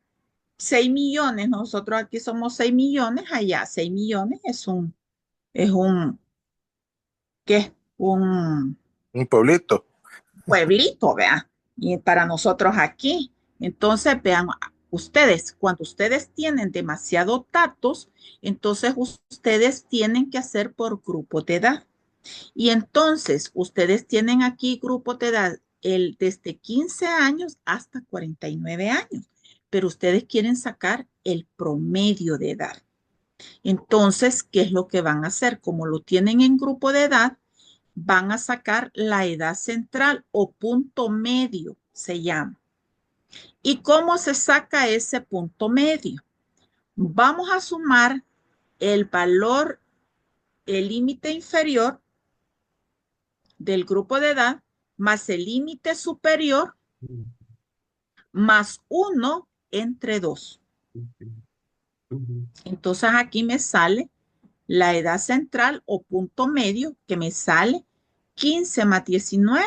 6 millones, nosotros aquí somos 6 millones, allá 6 millones es un, ¿qué? Un Un pueblito. pueblito, vean, y para nosotros aquí. Entonces, vean, ustedes, cuando ustedes tienen demasiados datos, entonces ustedes tienen que hacer por grupo de edad. Y entonces, ustedes tienen aquí grupos de edad desde 15 años hasta 49 años, pero ustedes quieren sacar el promedio de edad. Entonces, ¿qué es lo que van a hacer? Como lo tienen en grupo de edad, van a sacar la edad central o punto medio, se llama. ¿Y cómo se saca ese punto medio? Vamos a sumar el valor, el límite inferior del grupo de edad más el límite superior más 1 entre 2. Entonces aquí me sale la edad central o punto medio que me sale 15 más 19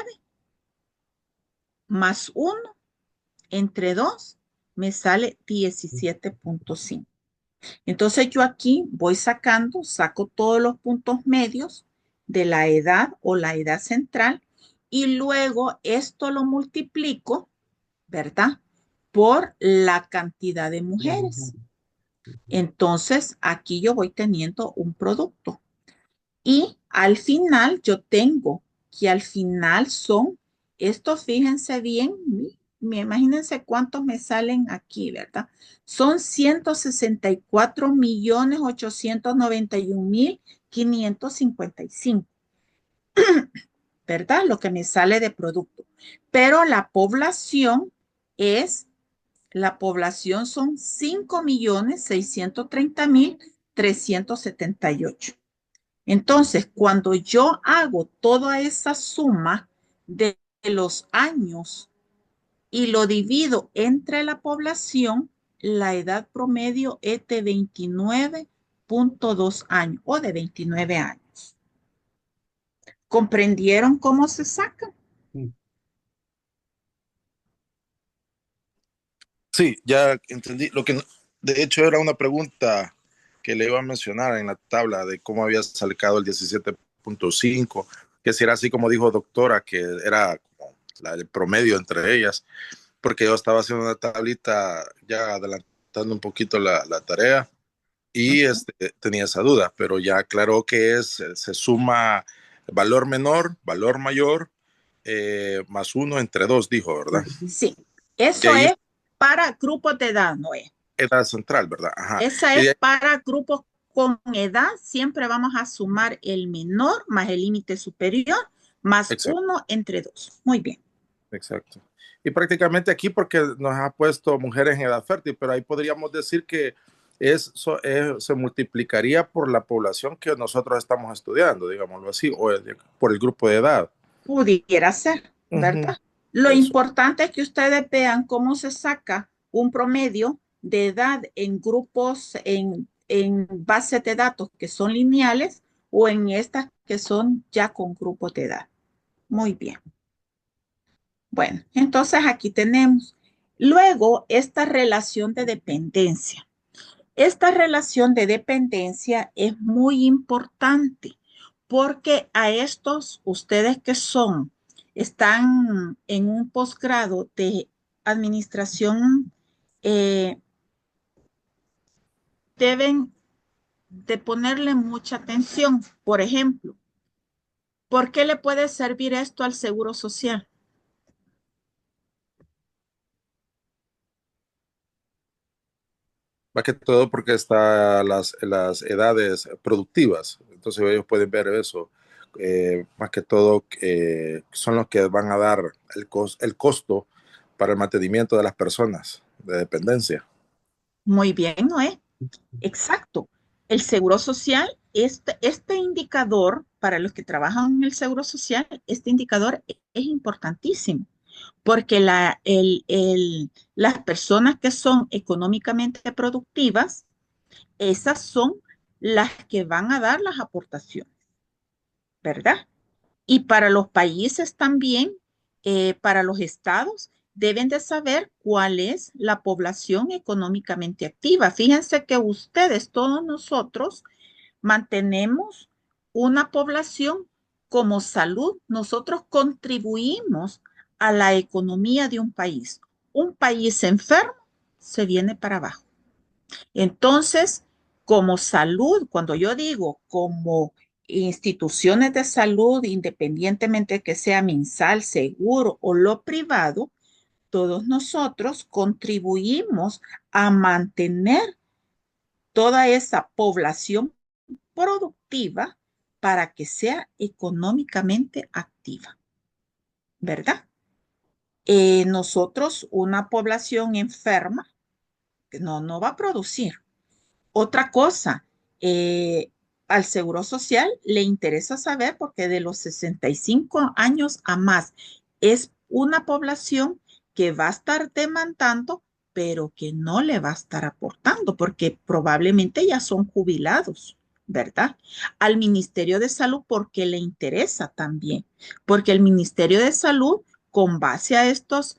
más 1 entre 2 me sale 17.5. Entonces yo aquí voy saco todos los puntos medios de la edad o la edad central y luego esto lo multiplico, ¿verdad? Por la cantidad de mujeres. Entonces, aquí yo voy teniendo un producto. Y al final yo tengo que al final son, estos fíjense bien, imagínense cuántos me salen aquí, ¿verdad? Son 164.891.555, ¿verdad? Lo que me sale de producto. Pero la población son 5.630.378. Entonces, cuando yo hago toda esa suma de los años y lo divido entre la población, la edad promedio es de 29.2 años o de 29 años. ¿Comprendieron cómo se saca? Sí, ya entendí. Lo que de hecho era una pregunta que le iba a mencionar en la tabla de cómo había sacado el 17.5, que si era así como dijo doctora, que era como el promedio entre ellas, porque yo estaba haciendo una tablita ya adelantando un poquito la tarea y tenía esa duda, pero ya aclaró que se suma valor menor, valor mayor, más uno entre dos, dijo, ¿verdad? Sí, Y eso ahí es para grupos de edad, no es. edad central, ¿verdad? Ajá. Esa es para grupos con edad, siempre vamos a sumar el menor más el límite superior, más Exacto. 1 entre 2. Muy bien. Exacto. Y prácticamente aquí, porque nos ha puesto mujeres en edad fértil, pero ahí podríamos decir que se multiplicaría por la población que nosotros estamos estudiando, digámoslo así, o por el grupo de edad. Pudiera ser, ¿verdad? Lo Eso. importante es que ustedes vean cómo se saca un promedio de edad en grupos, en bases de datos que son lineales o en estas que son ya con grupos de edad. Muy bien. Bueno, entonces aquí tenemos. Luego, esta relación de dependencia. Esta relación de dependencia es muy importante porque a estos, ustedes que están en un posgrado de administración, deben de ponerle mucha atención. Por ejemplo, ¿por qué le puede servir esto al Seguro Social? Más que todo porque está las edades productivas, entonces ellos pueden ver eso. Más que todo son los que van a dar el costo para el mantenimiento de las personas de dependencia. Muy bien, ¿no es? Exacto. El Seguro Social, este indicador, para los que trabajan en el Seguro Social, este indicador es importantísimo, porque las personas que son económicamente productivas, esas son las que van a dar las aportaciones, ¿verdad? Y para los países también, para los estados, deben de saber cuál es la población económicamente activa. Fíjense que ustedes, todos nosotros, mantenemos una población como salud. Nosotros contribuimos a la economía de un país. Un país enfermo se viene para abajo. Entonces, como salud, cuando yo digo como instituciones de salud, independientemente que sea MinSal, seguro o lo privado, todos nosotros contribuimos a mantener toda esa población productiva para que sea económicamente activa, ¿verdad? Nosotros, una población enferma, no va a producir. Otra cosa, al Seguro Social le interesa saber porque de los 65 años a más es una población que va a estar demandando, pero que no le va a estar aportando porque probablemente ya son jubilados, ¿verdad? Al Ministerio de Salud porque le interesa también, porque el Ministerio de Salud, con base a estos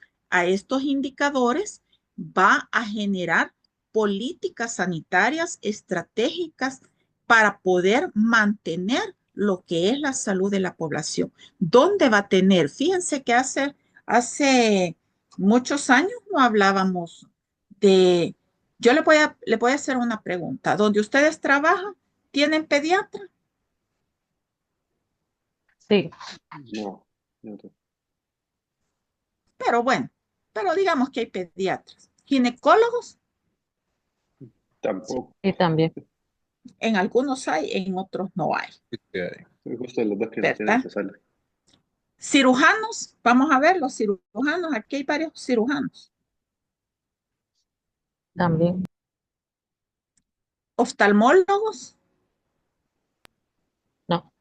indicadores, va a generar políticas sanitarias estratégicas para poder mantener lo que es la salud de la población. ¿Dónde va a tener? Fíjense que hace muchos años no hablábamos de... Yo le voy a hacer una pregunta. ¿Donde ustedes trabajan, tienen pediatra? Sí, No, no, Pero bueno, pero digamos que hay pediatras. Ginecólogos, tampoco. y también. en algunos hay, en otros no hay, Me gustan los dos que no tienen ¿verdad? cesárea. Cirujanos, vamos a ver los cirujanos. Aquí hay varios cirujanos. También. Oftalmólogos, No,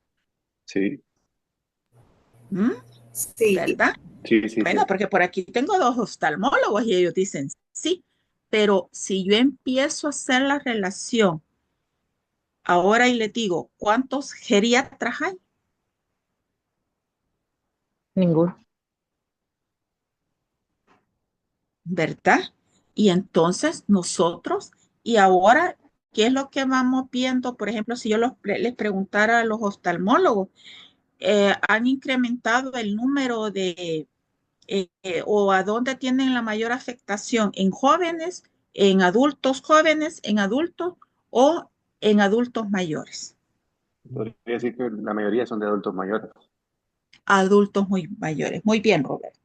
Sí, ¿m? Sí, ¿Verdad? sí, sí, Bueno, sí. porque por aquí tengo dos oftalmólogos y ellos dicen sí, pero si yo empiezo a hacer la relación ahora y le digo, ¿cuántos geriatras hay? ninguno. ¿Verdad? Y entonces nosotros, y ahora, ¿qué es lo que vamos viendo? Por ejemplo, si yo les preguntara a los oftalmólogos, ¿han incrementado el número de, o a dónde tienen la mayor afectación? ¿En jóvenes, en adultos jóvenes, en adultos o en adultos mayores? Podría decir que la mayoría son de adultos mayores. Adultos muy mayores. Muy bien, Robert.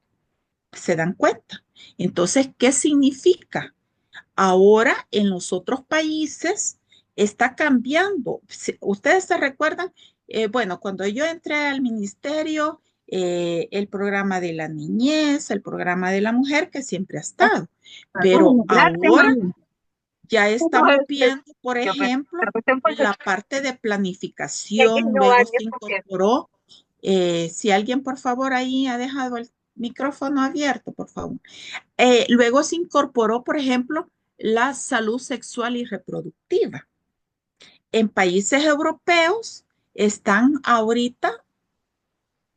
¿Se dan cuenta? Entonces, ¿qué significa? Ahora en los otros países está cambiando. Ustedes se recuerdan, bueno, cuando yo entré al ministerio, el programa de la niñez, el programa de la mujer, que siempre ha estado. Pero Gracias, ahora mami. ya estamos Entonces, viendo, por yo me ejemplo, pregunté por qué la parte de hay que planificación, innovar luego en se eso que incorporó, si alguien por favor ahí ha dejado el micrófono abierto, por favor. Luego se incorporó, por ejemplo, la salud sexual y reproductiva. En países europeos están ahorita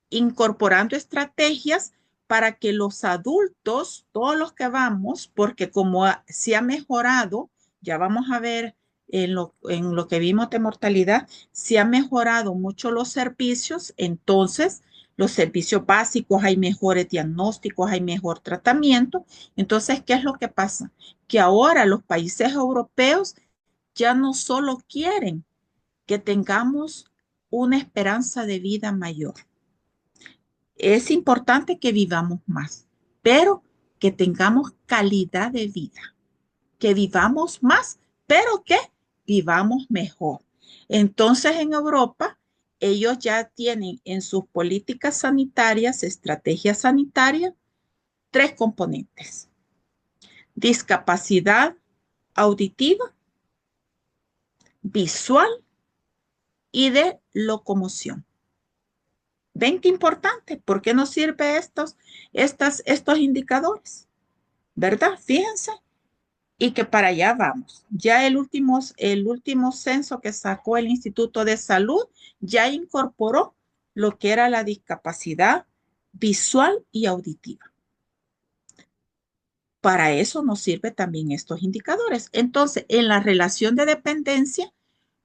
incorporando estrategias para que los adultos, todos los que vamos, porque como se ha mejorado, ya vamos a ver en lo que vimos de mortalidad, se ha mejorado mucho los servicios, entonces los servicios básicos, hay mejores diagnósticos, hay mejor tratamiento. Entonces, ¿qué es lo que pasa? Que ahora los países europeos ya no solo quieren que tengamos una esperanza de vida mayor, es importante que vivamos más, pero que tengamos calidad de vida, que vivamos más, pero que vivamos mejor. Entonces, en Europa, ellos ya tienen en sus políticas sanitarias, estrategias sanitarias, tres componentes: discapacidad auditiva, visual y de locomoción. ¿Ven qué importante? ¿Por qué nos sirven estos indicadores? ¿Verdad? Fíjense. Y que para allá vamos. Ya el último censo que sacó el Instituto de Salud ya incorporó lo que era la discapacidad visual y auditiva. Para eso nos sirven también estos indicadores. Entonces, en la relación de dependencia,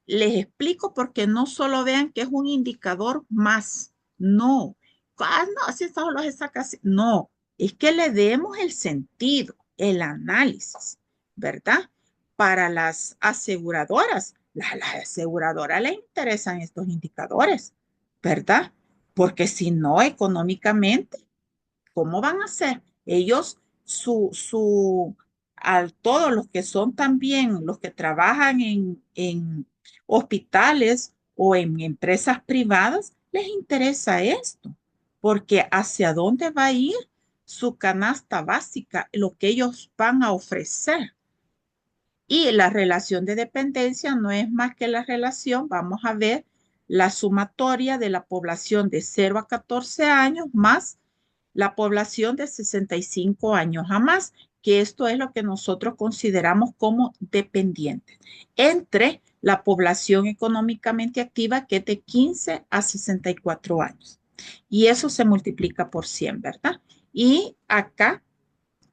les explico porque no solo vean que es un indicador más. No. No, si solo se saca así. No, es que le demos el sentido, el análisis, ¿verdad? Para las aseguradoras, las aseguradoras les interesan estos indicadores, ¿verdad? Porque si no, económicamente, ¿cómo van a hacer? Ellos, a todos los que son también, los que trabajan en hospitales o en empresas privadas, les interesa esto, porque hacia dónde va a ir su canasta básica, lo que ellos van a ofrecer. Y la relación de dependencia no es más que la relación, vamos a ver, la sumatoria de la población de 0 a 14 años más la población de 65 años a más, que esto es lo que nosotros consideramos como dependientes, entre la población económicamente activa, que es de 15 a 64 años. Y eso se multiplica por 100, ¿verdad? Y acá,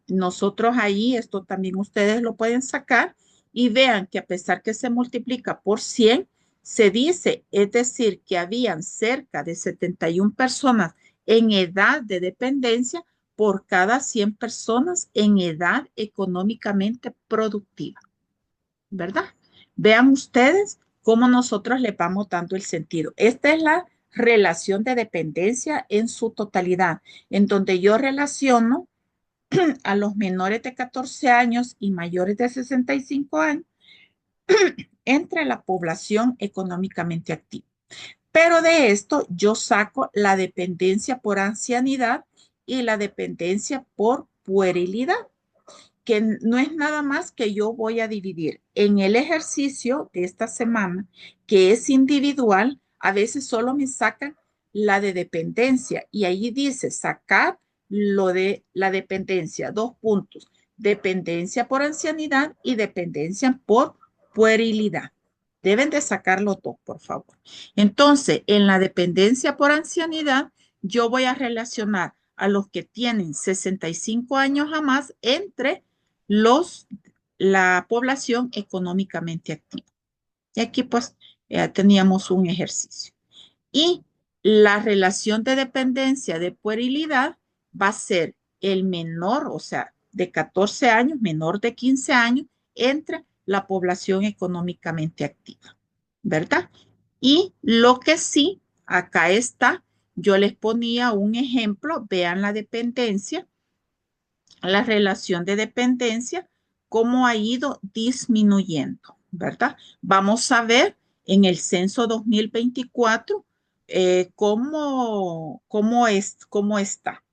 nosotros ahí, esto también ustedes lo pueden sacar y vean que a pesar que se multiplica por 100, se dice, es decir, que habían cerca de 71 personas en edad de dependencia por cada 100 personas en edad económicamente productiva, ¿verdad? Vean ustedes cómo nosotros le vamos dando el sentido. Esta es la relación de dependencia en su totalidad, en donde yo relaciono a los menores de 14 años y mayores de 65 años entre la población económicamente activa. Pero de esto yo saco la dependencia por ancianidad y la dependencia por puerilidad, que no es nada más que yo voy a dividir en el ejercicio de esta semana, que es individual. A veces solo me sacan la de dependencia y ahí dice sacar lo de la dependencia, 2 puntos, dependencia por ancianidad y dependencia por puerilidad. Deben de sacarlo dos, por favor. Entonces, en la dependencia por ancianidad, yo voy a relacionar a los que tienen 65 años a más entre la población económicamente activa. Y aquí pues teníamos un ejercicio. Y la relación de dependencia de puerilidad va a ser el menor, o sea, de 14 años, menor de 15 años, entre la población económicamente activa, ¿verdad? Y lo que sí, acá está, yo les ponía un ejemplo, vean la dependencia, la relación de dependencia, cómo ha ido disminuyendo, ¿verdad? Vamos a ver en el censo 2024 cómo está,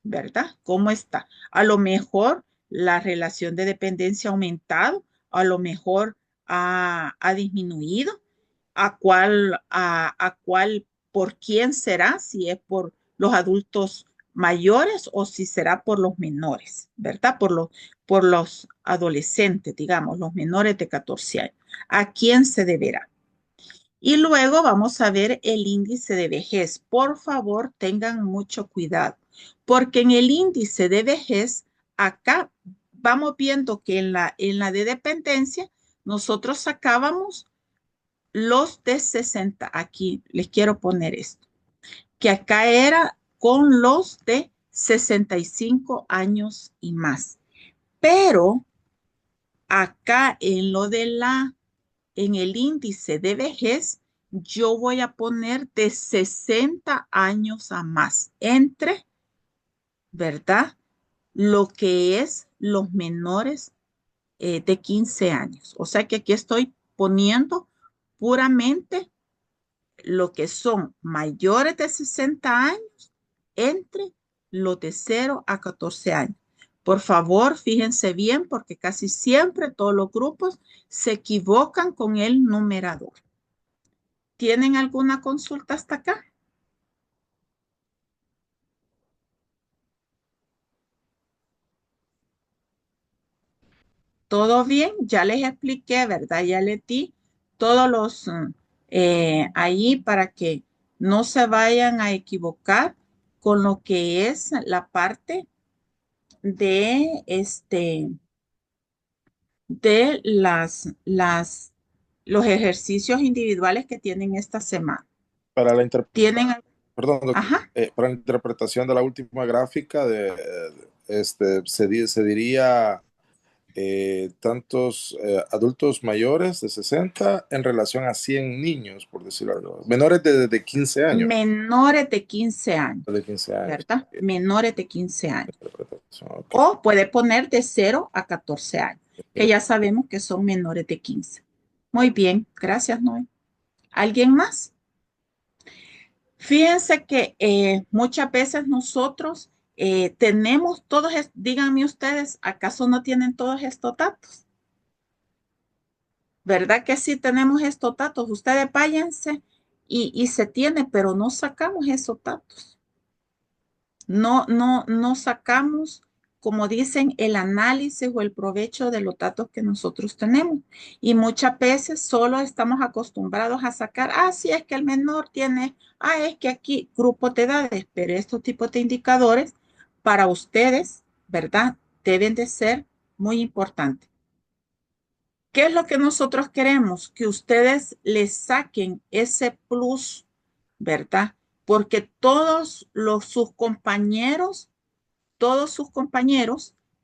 ¿verdad? ¿Cómo está? A lo mejor la relación de dependencia ha aumentado, a lo mejor ha disminuido, por quién será, si es por los adultos mayores o si será por los menores, ¿verdad? Por los adolescentes, digamos, los menores de 14 años. ¿A quién se deberá? Y luego vamos a ver el índice de vejez. Por favor, tengan mucho cuidado, porque en el índice de vejez, acá vamos viendo que en la de dependencia, nosotros sacábamos los de 60. Aquí les quiero poner esto, que acá era con los de 65 años y más. Pero acá en el índice de vejez, yo voy a poner de 60 años a más, ¿verdad? Lo que es los menores de 15 años. O sea que aquí estoy poniendo puramente lo que son mayores de 60 años entre los de 0 a 14 años. Por favor, fíjense bien porque casi siempre todos los grupos se equivocan con el numerador. ¿Tienen alguna consulta hasta acá? ¿Todo bien? Ya les expliqué, ¿verdad? Ya les di todos los ahí para que no se vayan a equivocar con lo que es la parte de los ejercicios individuales que tienen esta semana. Para la Tienen, Perdón, para la interpretación de la última gráfica, se diría tantos adultos mayores de 60 en relación a 100 niños, por decirlo algo. Menores de 15 años. menores de 15 años, De 15 años. ¿verdad? Menores de 15 años. Okay. O puede poner de 0 a 14 años, que ya sabemos que son menores de 15. Muy bien, gracias, Noé. ¿Alguien más? Fíjense que muchas veces nosotros tenemos todos, díganme ustedes, ¿acaso no tienen todos estos datos? ¿Verdad que sí tenemos estos datos? Ustedes váyanse y se tiene, pero no sacamos esos datos. No sacamos, como dicen, el análisis o el provecho de los datos que nosotros tenemos. Y muchas veces solo estamos acostumbrados a sacar, sí, es que el menor tiene, es que aquí grupos de edades, pero estos tipos de indicadores para ustedes, ¿verdad? Deben de ser muy importantes. ¿Qué es lo que nosotros queremos? Que ustedes les saquen ese plus, ¿verdad? Porque todos sus compañeros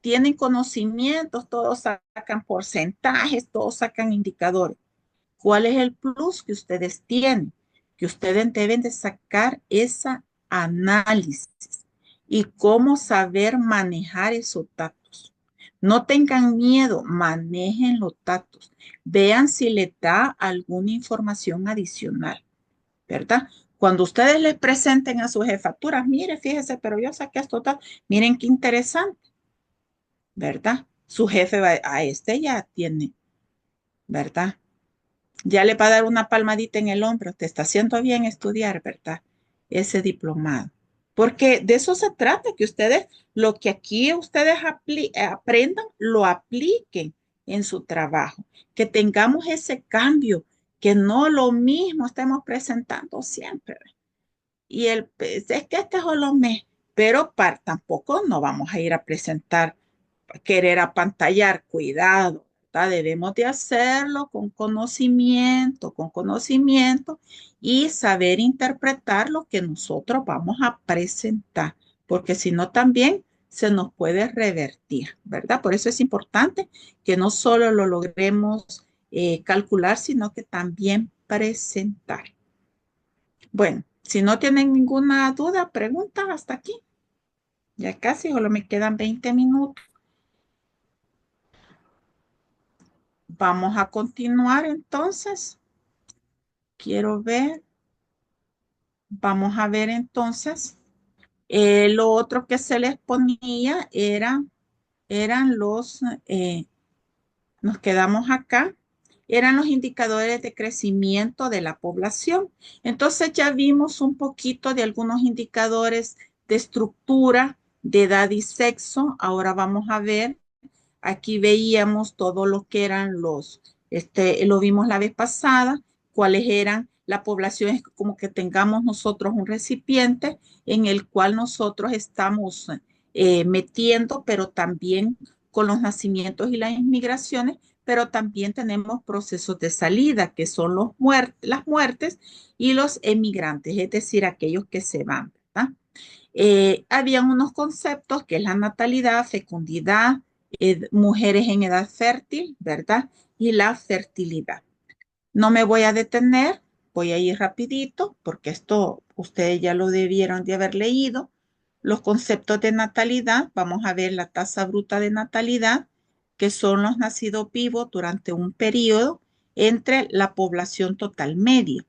tienen conocimientos, todos sacan porcentajes, todos sacan indicadores. ¿Cuál es el plus que ustedes tienen? Que ustedes deben de sacar esa análisis y cómo saber manejar esos datos. No tengan miedo, manejen los datos. Vean si les da alguna información adicional, ¿verdad? Cuando ustedes les presenten a sus jefaturas, mire, fíjese, pero yo saqué esto, miren qué interesante, ¿verdad? Su jefe va a este ya tiene, ¿verdad? Ya le va a dar una palmadita en el hombro. Te está haciendo bien estudiar, ¿verdad? Ese diplomado. Porque de eso se trata, que ustedes, lo que aquí ustedes aprendan, lo apliquen en su trabajo. Que tengamos ese cambio, que no lo mismo estemos presentando siempre. Y es que este es Olomé, pero tampoco no vamos a ir a presentar querer apantallar, cuidado, ¿verdad? Debemos de hacerlo con conocimiento y saber interpretar lo que nosotros vamos a presentar, porque si no también se nos puede revertir, ¿verdad? Por eso es importante que no solo lo logremos calcular, sino que también presentar. Bueno, si no tienen ninguna duda, pregunta hasta aquí. Ya casi, solo me quedan 20 minutos. Vamos a continuar entonces. Quiero ver. Vamos a ver entonces. Lo otro que se les ponía eran nos quedamos acá, eran los indicadores de crecimiento de la población. Entonces ya vimos un poquito de algunos indicadores de estructura, de edad y sexo. Ahora vamos a ver. Aquí veíamos todo lo que eran lo vimos la vez pasada, cuáles eran la población, es como que tengamos nosotros un recipiente en el cual nosotros estamos metiendo, pero también con los nacimientos y las inmigraciones, pero también tenemos procesos de salida, que son las muertes y los emigrantes, es decir, aquellos que se van, ¿verdad? Habían unos conceptos que es la natalidad, fecundidad, mujeres en edad fértil, ¿verdad? Y la fertilidad. No me voy a detener, voy a ir rapidito porque esto ustedes ya lo debieron de haber leído. Los conceptos de natalidad, vamos a ver la tasa bruta de natalidad, que son los nacidos vivos durante un periodo entre la población total media.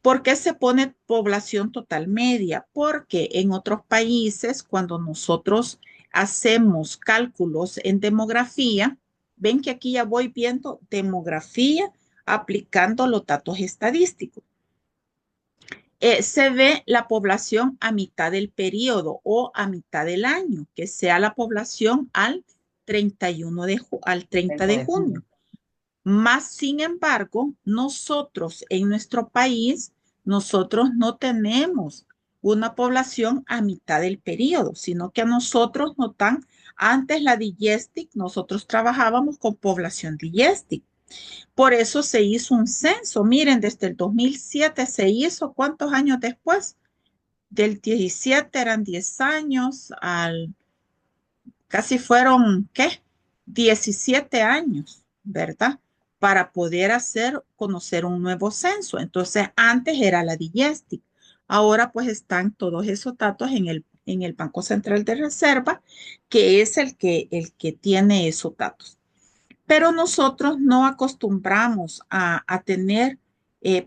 ¿Por qué se pone población total media? Porque en otros países, cuando nosotros hacemos cálculos en demografía, ven que aquí ya voy viendo demografía aplicando los datos estadísticos. Se ve la población a mitad del periodo o a mitad del año, que sea la población al 30 de junio. Más sin embargo, nosotros en nuestro país, nosotros no tenemos una población a mitad del periodo, sino que a nosotros nos dan, antes la DIGESTIC, nosotros trabajábamos con población DIGESTIC. Por eso se hizo un censo. Miren, desde el 2007 se hizo, ¿cuántos años después? Del 17 eran 10 años, casi fueron, ¿qué? 17 años, ¿verdad? Para poder conocer un nuevo censo. Entonces, antes era la DIGESTIC. Ahora pues están todos esos datos en el Banco Central de Reserva, que es el que tiene esos datos. Pero nosotros no acostumbramos a tener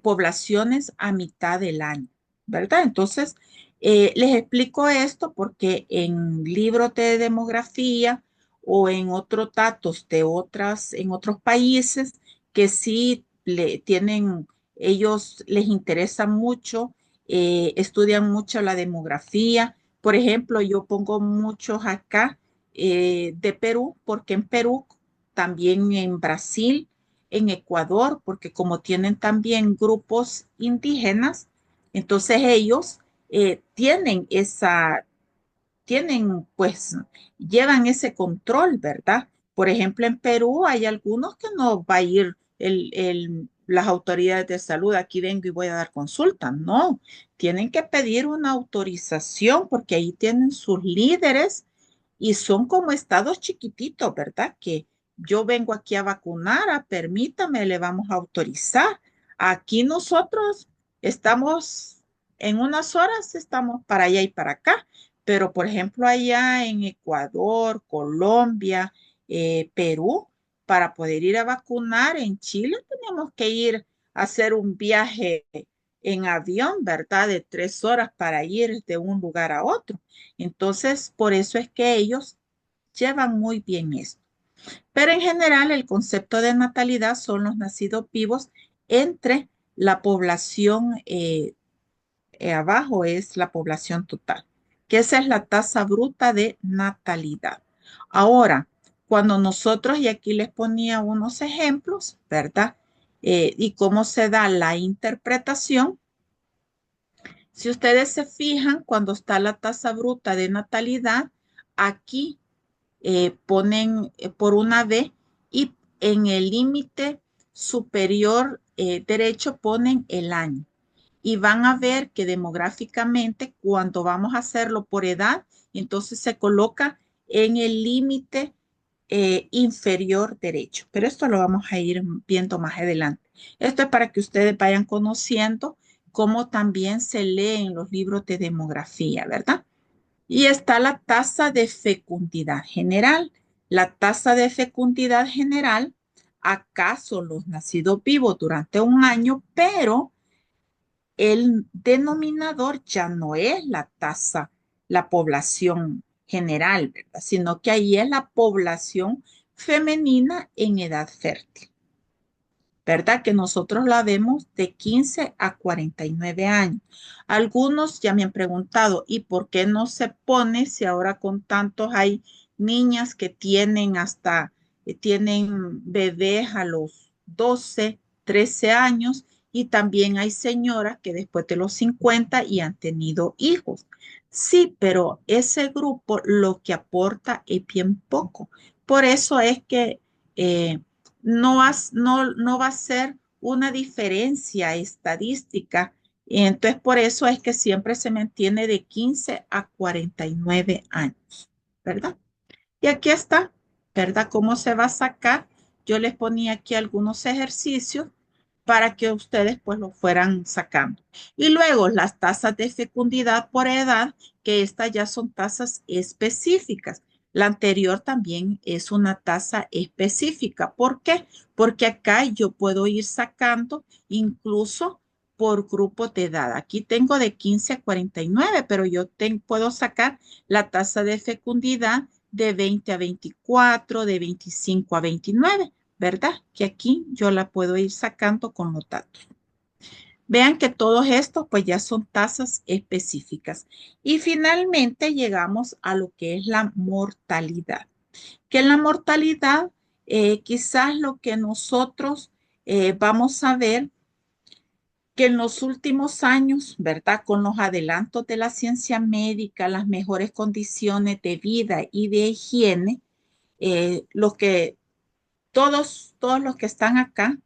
poblaciones a mitad del año, ¿verdad? Entonces, les explico esto porque en libros de demografía o en otros datos en otros países que sí ellos les interesa mucho, estudian mucho la demografía. Por ejemplo, yo pongo muchos acá de Perú, porque en Perú, también en Brasil, en Ecuador, porque como tienen también grupos indígenas, entonces ellos tienen pues, llevan ese control, ¿verdad? Por ejemplo, en Perú hay algunos que no va a ir las autoridades de salud, aquí vengo y voy a dar consulta. No, tienen que pedir una autorización porque ahí tienen sus líderes y son como estados chiquititos, ¿verdad? Que yo vengo aquí a vacunar, permítame, le vamos a autorizar. Aquí nosotros estamos en unas horas, estamos para allá y para acá, pero por ejemplo allá en Ecuador, Colombia, Perú, para poder ir a vacunar en Chile tenemos que ir a hacer un viaje en avión, ¿verdad? De 3 horas para ir de un lugar a otro. Entonces, por eso es que ellos llevan muy bien esto. Pero en general, el concepto de natalidad son los nacidos vivos entre la población, abajo es la población total, que esa es la tasa bruta de natalidad. Ahora, cuando nosotros, y aquí les ponía unos ejemplos, ¿verdad? Y cómo se da la interpretación. Si ustedes se fijan, cuando está la tasa bruta de natalidad, aquí ponen por una B y en el límite superior derecho ponen el año. Y van a ver que demográficamente, cuando vamos a hacerlo por edad, entonces se coloca en el límite inferior derecho. Pero esto lo vamos a ir viendo más adelante. Esto es para que ustedes vayan conociendo cómo también se lee en los libros de demografía, ¿verdad? Y está la tasa de fecundidad general. La tasa de fecundidad general, acá son los nacidos vivos durante un año, pero el denominador ya no es la tasa, la población general, ¿verdad? Sino que ahí es la población femenina en edad fértil, ¿verdad? Que nosotros la vemos de 15 a 49 años. Algunos ya me han preguntado, ¿y por qué no se pone si ahora con tantos hay niñas que tienen tienen bebés a los 12, 13 años y también hay señoras que después de los 50 y han tenido hijos? Sí, pero ese grupo lo que aporta es bien poco. Por eso es que no va a ser una diferencia estadística. Y entonces, por eso es que siempre se mantiene de 15 a 49 años, ¿verdad? Y aquí está, ¿verdad? ¿Cómo se va a sacar? Yo les ponía aquí algunos ejercicios para que ustedes pues lo fueran sacando. Y luego las tasas de fecundidad por edad, que estas ya son tasas específicas. La anterior también es una tasa específica. ¿Por qué? Porque acá yo puedo ir sacando incluso por grupos de edad. Aquí tengo de 15 a 49, pero yo puedo sacar la tasa de fecundidad de 20 a 24, de 25 a 29. ¿Verdad? Que aquí yo la puedo ir sacando con los datos. Vean que todos estos pues ya son tasas específicas. Y finalmente llegamos a lo que es la mortalidad. Que en la mortalidad quizás lo que nosotros vamos a ver que en los últimos años, ¿verdad? Con los adelantos de la ciencia médica, las mejores condiciones de vida y de higiene, lo que todos los que están acá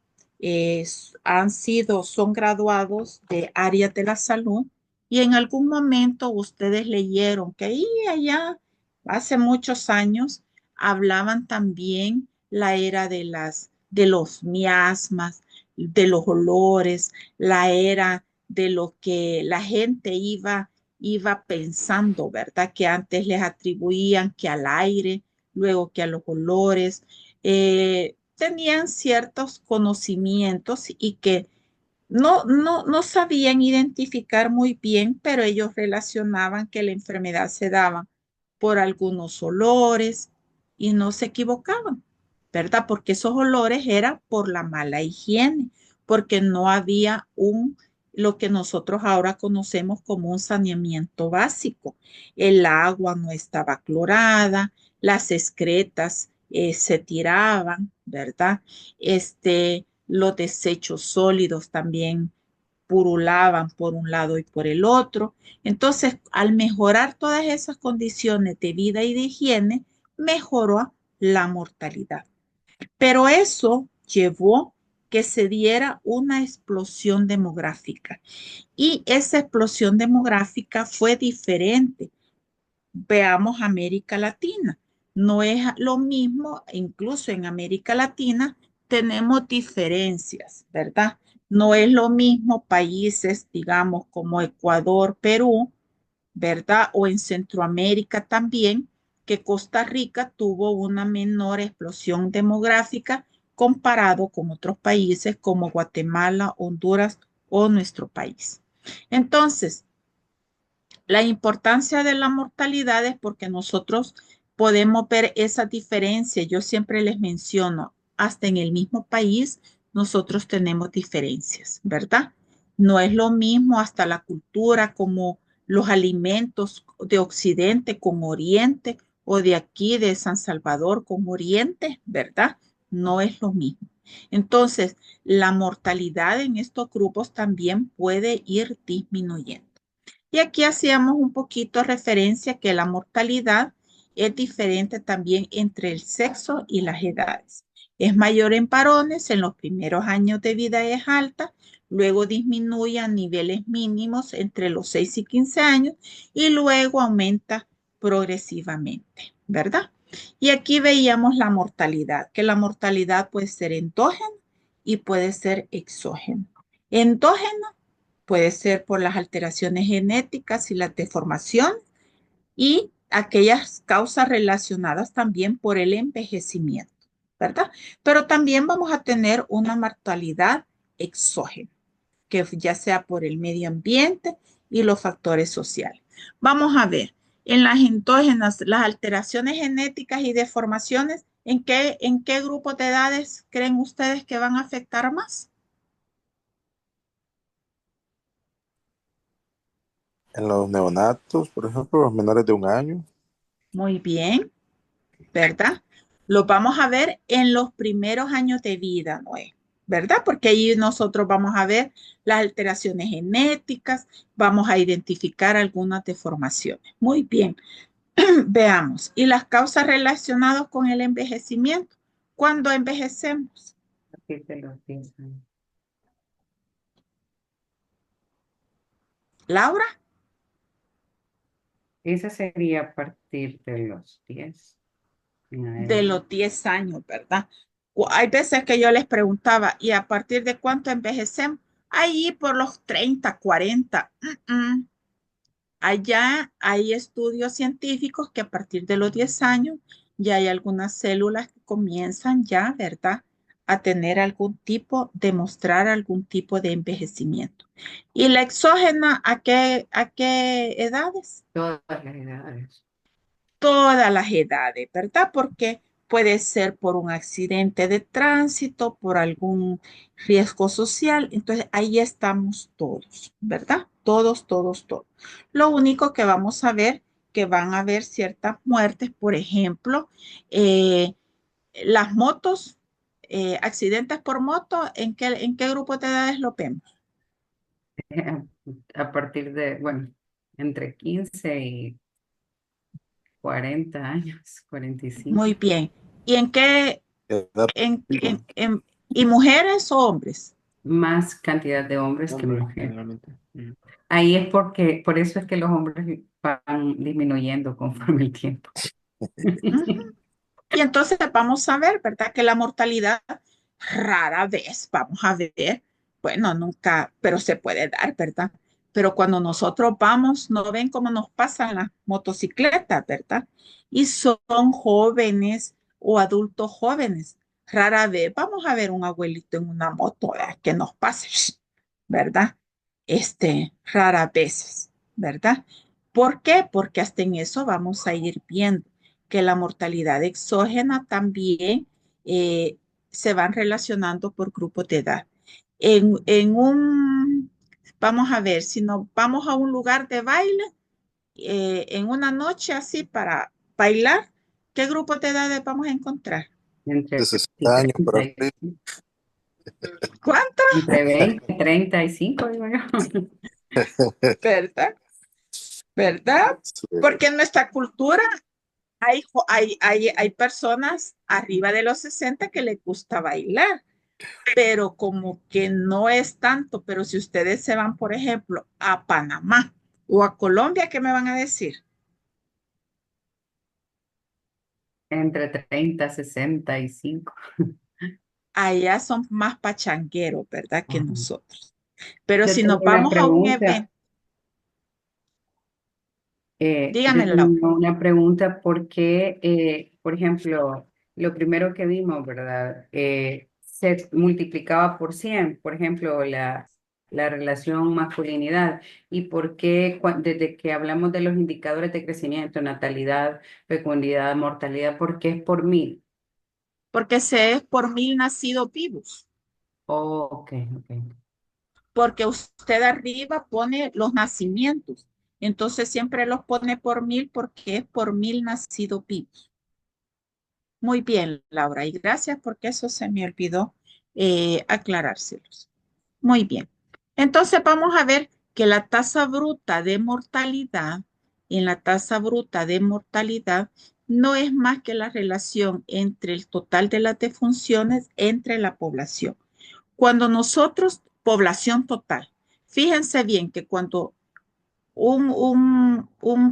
son graduados de áreas de la salud y en algún momento ustedes leyeron que ahí allá, hace muchos años, hablaban también la era de los miasmas, de los olores, la era de lo que la gente iba pensando, ¿verdad? Que antes les atribuían que al aire, luego que a los olores tenían ciertos conocimientos y que no sabían identificar muy bien, pero ellos relacionaban que la enfermedad se daba por algunos olores y no se equivocaban, ¿verdad? Porque esos olores eran por la mala higiene, porque no había lo que nosotros ahora conocemos como un saneamiento básico. El agua no estaba clorada, las excretas se tiraban, ¿verdad? Los desechos sólidos también purulaban por un lado y por el otro. Entonces, al mejorar todas esas condiciones de vida y de higiene, mejoró la mortalidad. Pero eso llevó que se diera una explosión demográfica y esa explosión demográfica fue diferente. Veamos América Latina. No es lo mismo, incluso en América Latina tenemos diferencias, ¿verdad? No es lo mismo países, digamos, como Ecuador, Perú, ¿verdad? O en Centroamérica también, que Costa Rica tuvo una menor explosión demográfica comparado con otros países como Guatemala, Honduras o nuestro país. Entonces, la importancia de la mortalidad es porque nosotros podemos ver esa diferencia. Yo siempre les menciono, hasta en el mismo país nosotros tenemos diferencias, ¿verdad? No es lo mismo hasta la cultura como los alimentos de Occidente con Oriente o de aquí de San Salvador con Oriente, ¿verdad? No es lo mismo. Entonces, la mortalidad en estos grupos también puede ir disminuyendo. Y aquí hacíamos un poquito referencia que la mortalidad es diferente también entre el sexo y las edades. Es mayor en varones, en los primeros años de vida es alta, luego disminuye a niveles mínimos entre los 6 y 15 años y luego aumenta progresivamente, ¿verdad? Y aquí veíamos la mortalidad, que la mortalidad puede ser endógena y puede ser exógena. Endógena puede ser por las alteraciones genéticas y la deformación y aquellas causas relacionadas también por el envejecimiento, ¿verdad? Pero también vamos a tener una mortalidad exógena, que ya sea por el medio ambiente y los factores sociales. Vamos a ver, en las endógenas, las alteraciones genéticas y deformaciones, ¿en qué grupo de edades creen ustedes que van a afectar más? En los neonatos, por ejemplo, los menores de 1 año. Muy bien, ¿verdad? Los vamos a ver en los primeros años de vida, Noé, ¿verdad? Porque ahí nosotros vamos a ver las alteraciones genéticas, vamos a identificar algunas deformaciones. Muy bien, veamos. ¿Y las causas relacionadas con el envejecimiento? ¿Cuándo envejecemos? A partir de los 10 años. Laura, Esa sería a partir de los 10 en de adelante. los 10 años, ¿verdad? Hay veces que yo les preguntaba, ¿y a partir de cuánto envejecemos? Ahí por los 30, 40. Allá hay estudios científicos que a partir de los 10 años ya hay algunas células que comienzan ya, ¿verdad? A tener demostrar algún tipo de envejecimiento. ¿Y la exógena a qué edades? Todas las edades. Todas las edades, ¿verdad? Porque puede ser por un accidente de tránsito, por algún riesgo social. Entonces, ahí estamos todos, ¿verdad? Todos, todos, todos. Lo único que vamos a ver, que van a haber ciertas muertes, por ejemplo, eh, las motos, accidentes por moto, ¿en qué grupo de edades lo vemos? A partir de, bueno, entre 15 y 40 años, 45. Muy bien. ¿Y en qué, Edad y mujeres o hombres? Más cantidad de hombres que Hombre, mujeres. generalmente. Ahí es por eso es que los hombres van disminuyendo conforme el tiempo. Ujú. Y entonces vamos a ver, ¿verdad? Que la mortalidad rara vez, vamos a ver, bueno, nunca, pero se puede dar, ¿verdad? Pero cuando nosotros vamos, no ven cómo nos pasan las motocicletas, ¿verdad? Y son jóvenes o adultos jóvenes. Rara vez vamos a ver un abuelito en una moto, que nos pase, ¿verdad? Rara veces, ¿verdad? ¿Por qué? Porque hasta en eso vamos a ir viendo que la mortalidad exógena también eh, se van relacionando por grupos de edad. Vamos a ver, si nos vamos a un lugar de baile, en una noche así para bailar, ¿qué grupos de edades vamos a encontrar? Entre de 60 años para 30 arriba. y- ¿Cuánto? entre 20 y 35, digo yo. ¿Verdad? ¿Verdad? Sí. Porque en nuestra cultura Hay personas arriba de los 60 que les gusta bailar, pero como que no es tanto. Pero si ustedes se van, por ejemplo, a Panamá o a Colombia, ¿qué me van a decir? Entre 30 65. Allá son más pachangueros, ¿verdad? Que Ajá. nosotros. Pero Yo si nos tengo una vamos a un pregunta. evento, Yo dígamelo. tengo una pregunta porque, por ejemplo, lo primero que vimos, ¿verdad? Se multiplicaba por 100, por ejemplo, la relación masculinidad. ¿Y por qué desde que hablamos de los indicadores de crecimiento, natalidad, fecundidad, mortalidad, por qué es por 1000? Porque se es por 1000 nacidos vivos. Oh, ok, ok. Porque usted arriba pone los nacimientos. Entonces siempre los pone por 1000 porque es por 1000 nacidos vivos. Muy bien, Laura, y gracias porque eso se me olvidó aclarárselos. Muy bien. Entonces vamos a ver que la tasa bruta de mortalidad, en la tasa bruta de mortalidad, no es más que la relación entre el total de las defunciones entre la población. Cuando nosotros, población total, fíjense bien que cuando un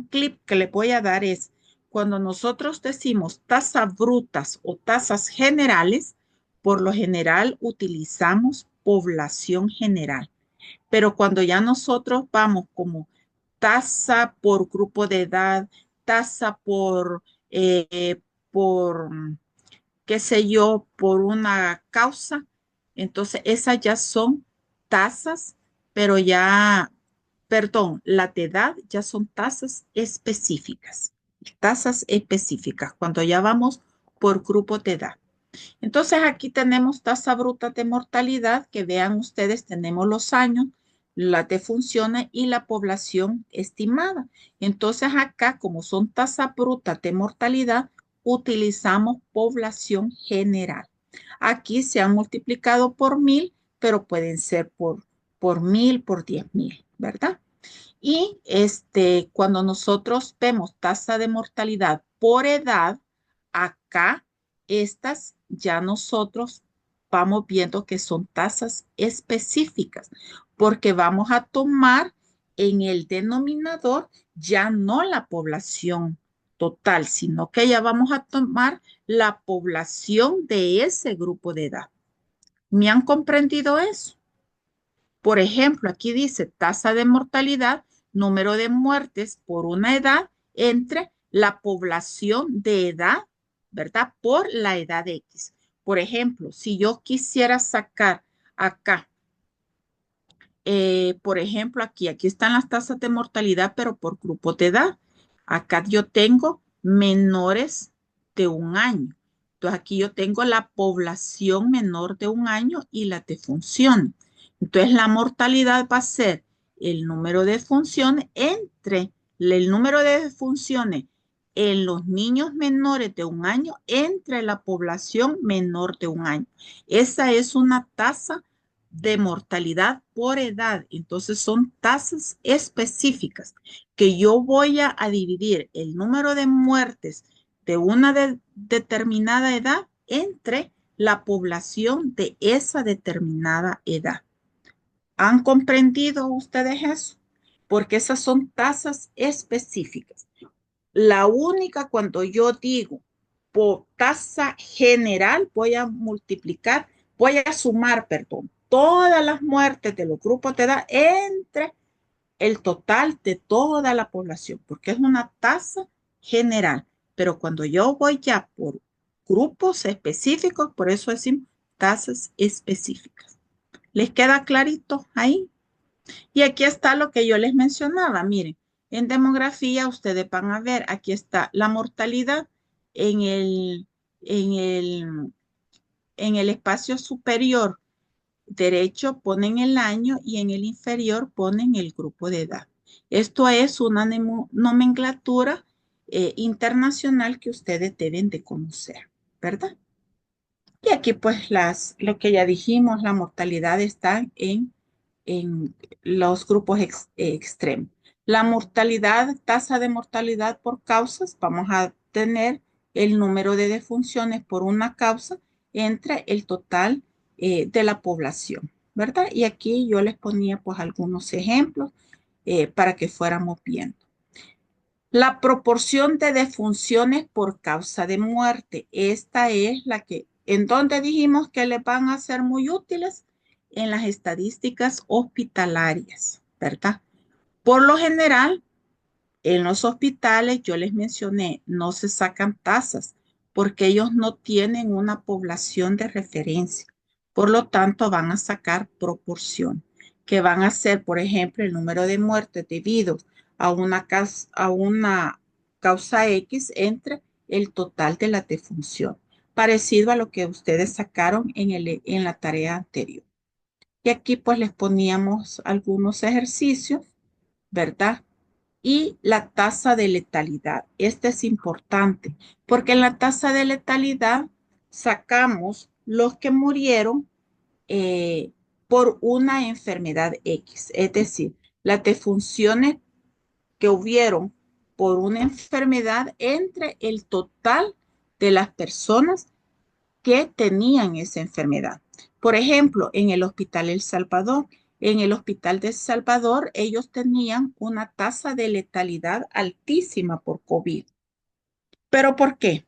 clip que le voy a dar es cuando nosotros decimos tasas brutas o tasas generales, por lo general utilizamos población general. Pero cuando ya nosotros vamos como tasa por grupo de edad, tasa por qué sé yo, por una causa, entonces esas ya son tasas, pero ya, perdón, la de edad ya son tasas específicas, cuando ya vamos por grupo de edad. Entonces aquí tenemos tasa bruta de mortalidad, que vean ustedes, tenemos los años, las defunciones y la población estimada. Entonces acá, como son tasas brutas de mortalidad, utilizamos población general. Aquí se han multiplicado por 1000, pero pueden ser por 1000, por 10.000, ¿verdad? Y cuando nosotros vemos tasa de mortalidad por edad, acá estas ya nosotros vamos viendo que son tasas específicas, porque vamos a tomar en el denominador ya no la población total, sino que ya vamos a tomar la población de ese grupo de edad. ¿Me han comprendido eso? Por ejemplo, aquí dice tasa de mortalidad, número de muertes por una edad entre la población de edad, ¿verdad? Por la edad X. Por ejemplo, si yo quisiera sacar acá, por ejemplo, aquí están las tasas de mortalidad, pero por grupos de edad. Acá yo tengo menores de un año. Entonces aquí yo tengo la población menor de un año y las defunciones. Entonces la mortalidad va a ser el número de funciones entre el número de funciones en los niños menores de un año entre la población menor de un año. Esa es una tasa de mortalidad por edad. Entonces son tasas específicas que yo voy a dividir el número de muertes de una determinada edad entre la población de esa determinada edad. ¿Han comprendido ustedes eso? Porque esas son tasas específicas. La única cuando yo digo por tasa general, voy a multiplicar, voy a sumar, perdón, todas las muertes de los grupos de edad entre el total de toda la población, porque es una tasa general. Pero cuando yo voy ya por grupos específicos, por eso decimos tasas específicas. ¿Les queda clarito ahí? Y aquí está lo que yo les mencionaba. Miren, en demografía ustedes van a ver, aquí está la mortalidad en en el, en el espacio superior derecho ponen el año y en el inferior ponen el grupo de edad. Esto es una nomenclatura internacional que ustedes deben de conocer, ¿verdad? Y aquí pues lo que ya dijimos, la mortalidad está en los grupos extremos. La mortalidad, tasa de mortalidad por causas, vamos a tener el número de defunciones por una causa entre el total de la población, ¿verdad? Y aquí yo les ponía pues algunos ejemplos para que fuéramos viendo. La proporción de defunciones por causa de muerte, esta es la que, en donde dijimos que les van a ser muy útiles en las estadísticas hospitalarias, ¿verdad? Por lo general, en los hospitales, yo les mencioné, no se sacan tasas porque ellos no tienen una población de referencia. Por lo tanto, van a sacar proporción, que van a ser, por ejemplo, el número de muertes debido a una causa X entre el total de la defunción, parecido a lo que ustedes sacaron en la tarea anterior. Y aquí pues les poníamos algunos ejercicios, ¿verdad? Y la tasa de letalidad. Este es importante porque en la tasa de letalidad sacamos los que murieron por una enfermedad X, es decir, las defunciones que hubieron por una enfermedad entre el total de las personas que tenían esa enfermedad. Por ejemplo, en el Hospital El Salvador, en el Hospital de El Salvador, ellos tenían una tasa de letalidad altísima por COVID. ¿Pero por qué?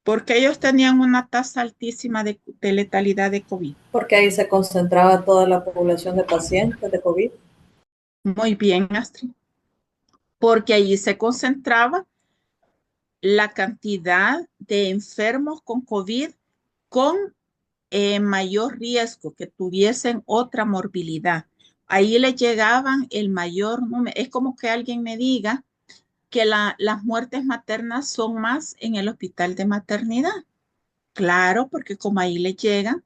Porque ellos tenían una tasa altísima de letalidad de COVID. Porque ahí se concentraba toda la población de pacientes de COVID. Muy bien, Astrid. Porque allí se concentraba la cantidad de enfermos con COVID con mayor riesgo, que tuviesen otra morbilidad. Ahí le llegaban el mayor número. Es como que alguien me diga que las muertes maternas son más en el hospital de maternidad. Claro, porque como ahí le llegan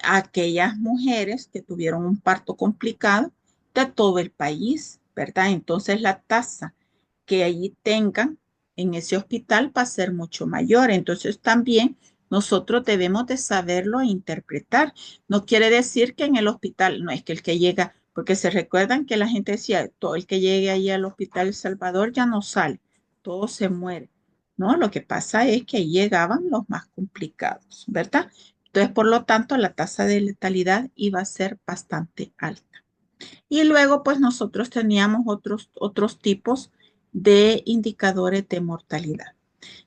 a aquellas mujeres que tuvieron un parto complicado de todo el país, ¿verdad? Entonces la tasa que allí tengan en ese hospital va a ser mucho mayor. Entonces también nosotros debemos de saberlo e interpretar. No quiere decir que en el hospital, no es que el que llega, porque se recuerdan que la gente decía, todo el que llegue ahí al hospital El Salvador ya no sale, todo se muere. No, lo que pasa es que ahí llegaban los más complicados, ¿verdad? Entonces, por lo tanto, la tasa de letalidad iba a ser bastante alta. Y luego, pues nosotros teníamos otros tipos de indicadores de mortalidad.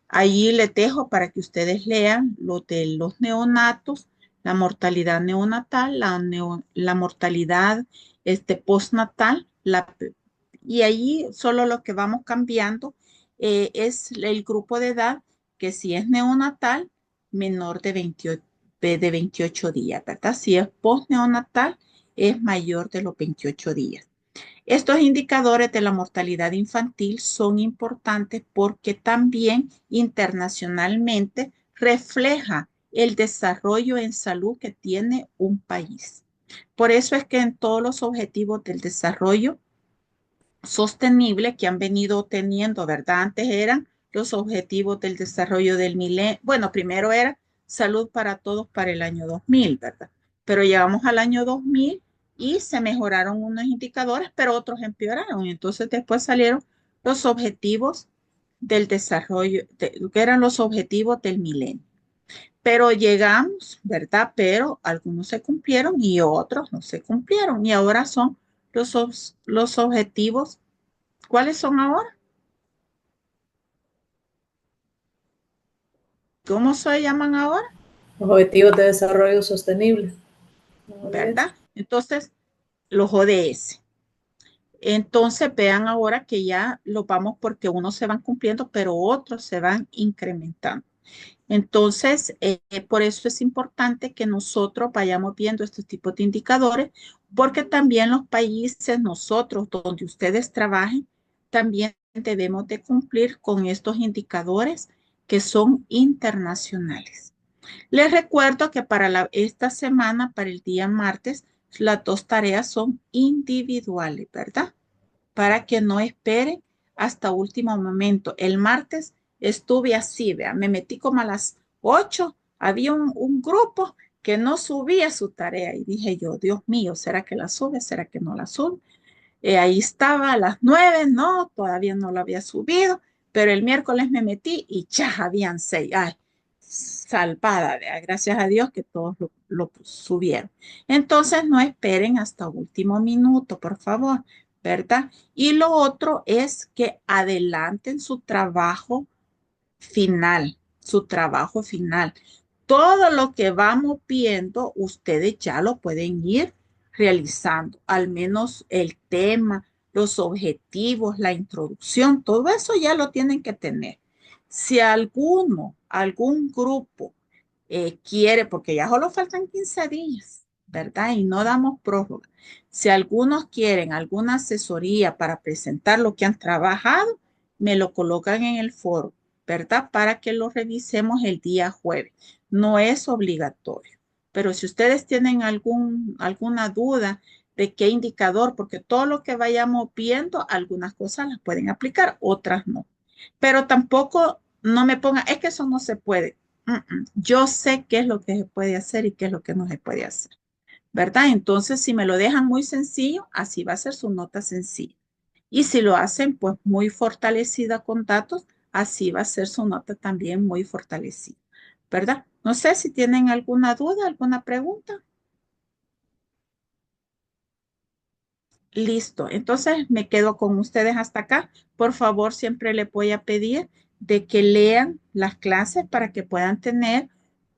Ahí les dejo para que ustedes lean lo de los neonatos, la mortalidad neonatal, la mortalidad postnatal, y allí solo lo que vamos cambiando es el grupo de edad, que si es neonatal, menor de 28 días, ¿verdad? Si es postneonatal, es mayor de los 28 días. Estos indicadores de la mortalidad infantil son importantes porque también internacionalmente refleja el desarrollo en salud que tiene un país. Por eso es que en todos los objetivos del desarrollo sostenible que han venido teniendo, ¿verdad? Antes eran los objetivos del desarrollo del milenio. Bueno, primero era salud para todos para el año 2000, ¿verdad? Pero llegamos al año 2000 y se mejoraron unos indicadores, pero otros empeoraron. Entonces después salieron los objetivos del desarrollo, que eran los objetivos del milenio. Pero llegamos, ¿verdad? Pero algunos se cumplieron y otros no se cumplieron. Y ahora son los objetivos. ¿Cuáles son ahora? ¿Cómo se llaman ahora? Los Objetivos de Desarrollo Sostenible. ¿Verdad? Entonces, los ODS. Entonces, vean ahora que ya lo vamos porque unos se van cumpliendo, pero otros se van incrementando. Entonces, por eso es importante que nosotros vayamos viendo estos tipos de indicadores, porque también los países, nosotros, donde ustedes trabajen, también debemos de cumplir con estos indicadores que son internacionales. Les recuerdo que para esta semana, para el día martes, las dos tareas son individuales, ¿verdad? Para que no esperen hasta último momento. El martes estuve así, vea, me metí como a las 8, había un grupo que no subía su tarea y dije yo, Dios mío, ¿será que la sube? ¿Será que no la sube? Ahí estaba a las 9, no, todavía no lo había subido, pero el miércoles me metí y ya habían 6. Ay, salvada, ¿verdad? Gracias a Dios que todos lo subieron. Entonces no esperen hasta último minuto, por favor, ¿verdad? Y lo otro es que adelanten su trabajo final, su trabajo final. Todo lo que vamos viendo, ustedes ya lo pueden ir realizando, al menos el tema, los objetivos, la introducción, todo eso ya lo tienen que tener. Si algún grupo quiere, porque ya solo faltan 15 días, ¿verdad? Y no damos prórroga. Si algunos quieren alguna asesoría para presentar lo que han trabajado, me lo colocan en el foro, ¿verdad? Para que lo revisemos el día jueves. No es obligatorio, pero si ustedes tienen alguna duda de qué indicador, porque todo lo que vayamos viendo, algunas cosas las pueden aplicar, otras no. Pero tampoco no me pongan, es que eso no se puede. Yo sé qué es lo que se puede hacer y qué es lo que no se puede hacer, ¿verdad? Entonces, si me lo dejan muy sencillo, así va a ser su nota sencilla. Y si lo hacen pues muy fortalecida con datos, así va a ser su nota también muy fortalecida, ¿verdad? No sé si tienen alguna duda, alguna pregunta. Listo. Entonces me quedo con ustedes hasta acá. Por favor, siempre les voy a pedir de que lean las clases para que puedan tener.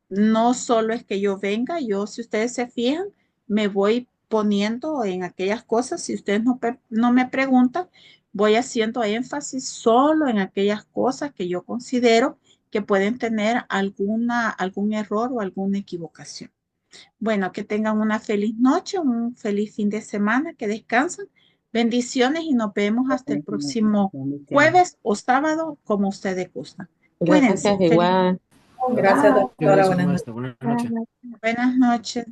No solo es que yo venga, yo, si ustedes se fijan, me voy poniendo en aquellas cosas. Si ustedes no me preguntan, voy haciendo énfasis solo en aquellas cosas que yo considero que pueden tener algún error o alguna equivocación. Bueno, que tengan una feliz noche, un feliz fin de semana, que descansen. Bendiciones y nos vemos hasta el próximo jueves o sábado, como ustedes gustan. Gracias, Cuídense. Feliz. igual. Gracias, Muchas doctora. gracias, Buenas noches. maestra. Buenas noches. Buenas noches.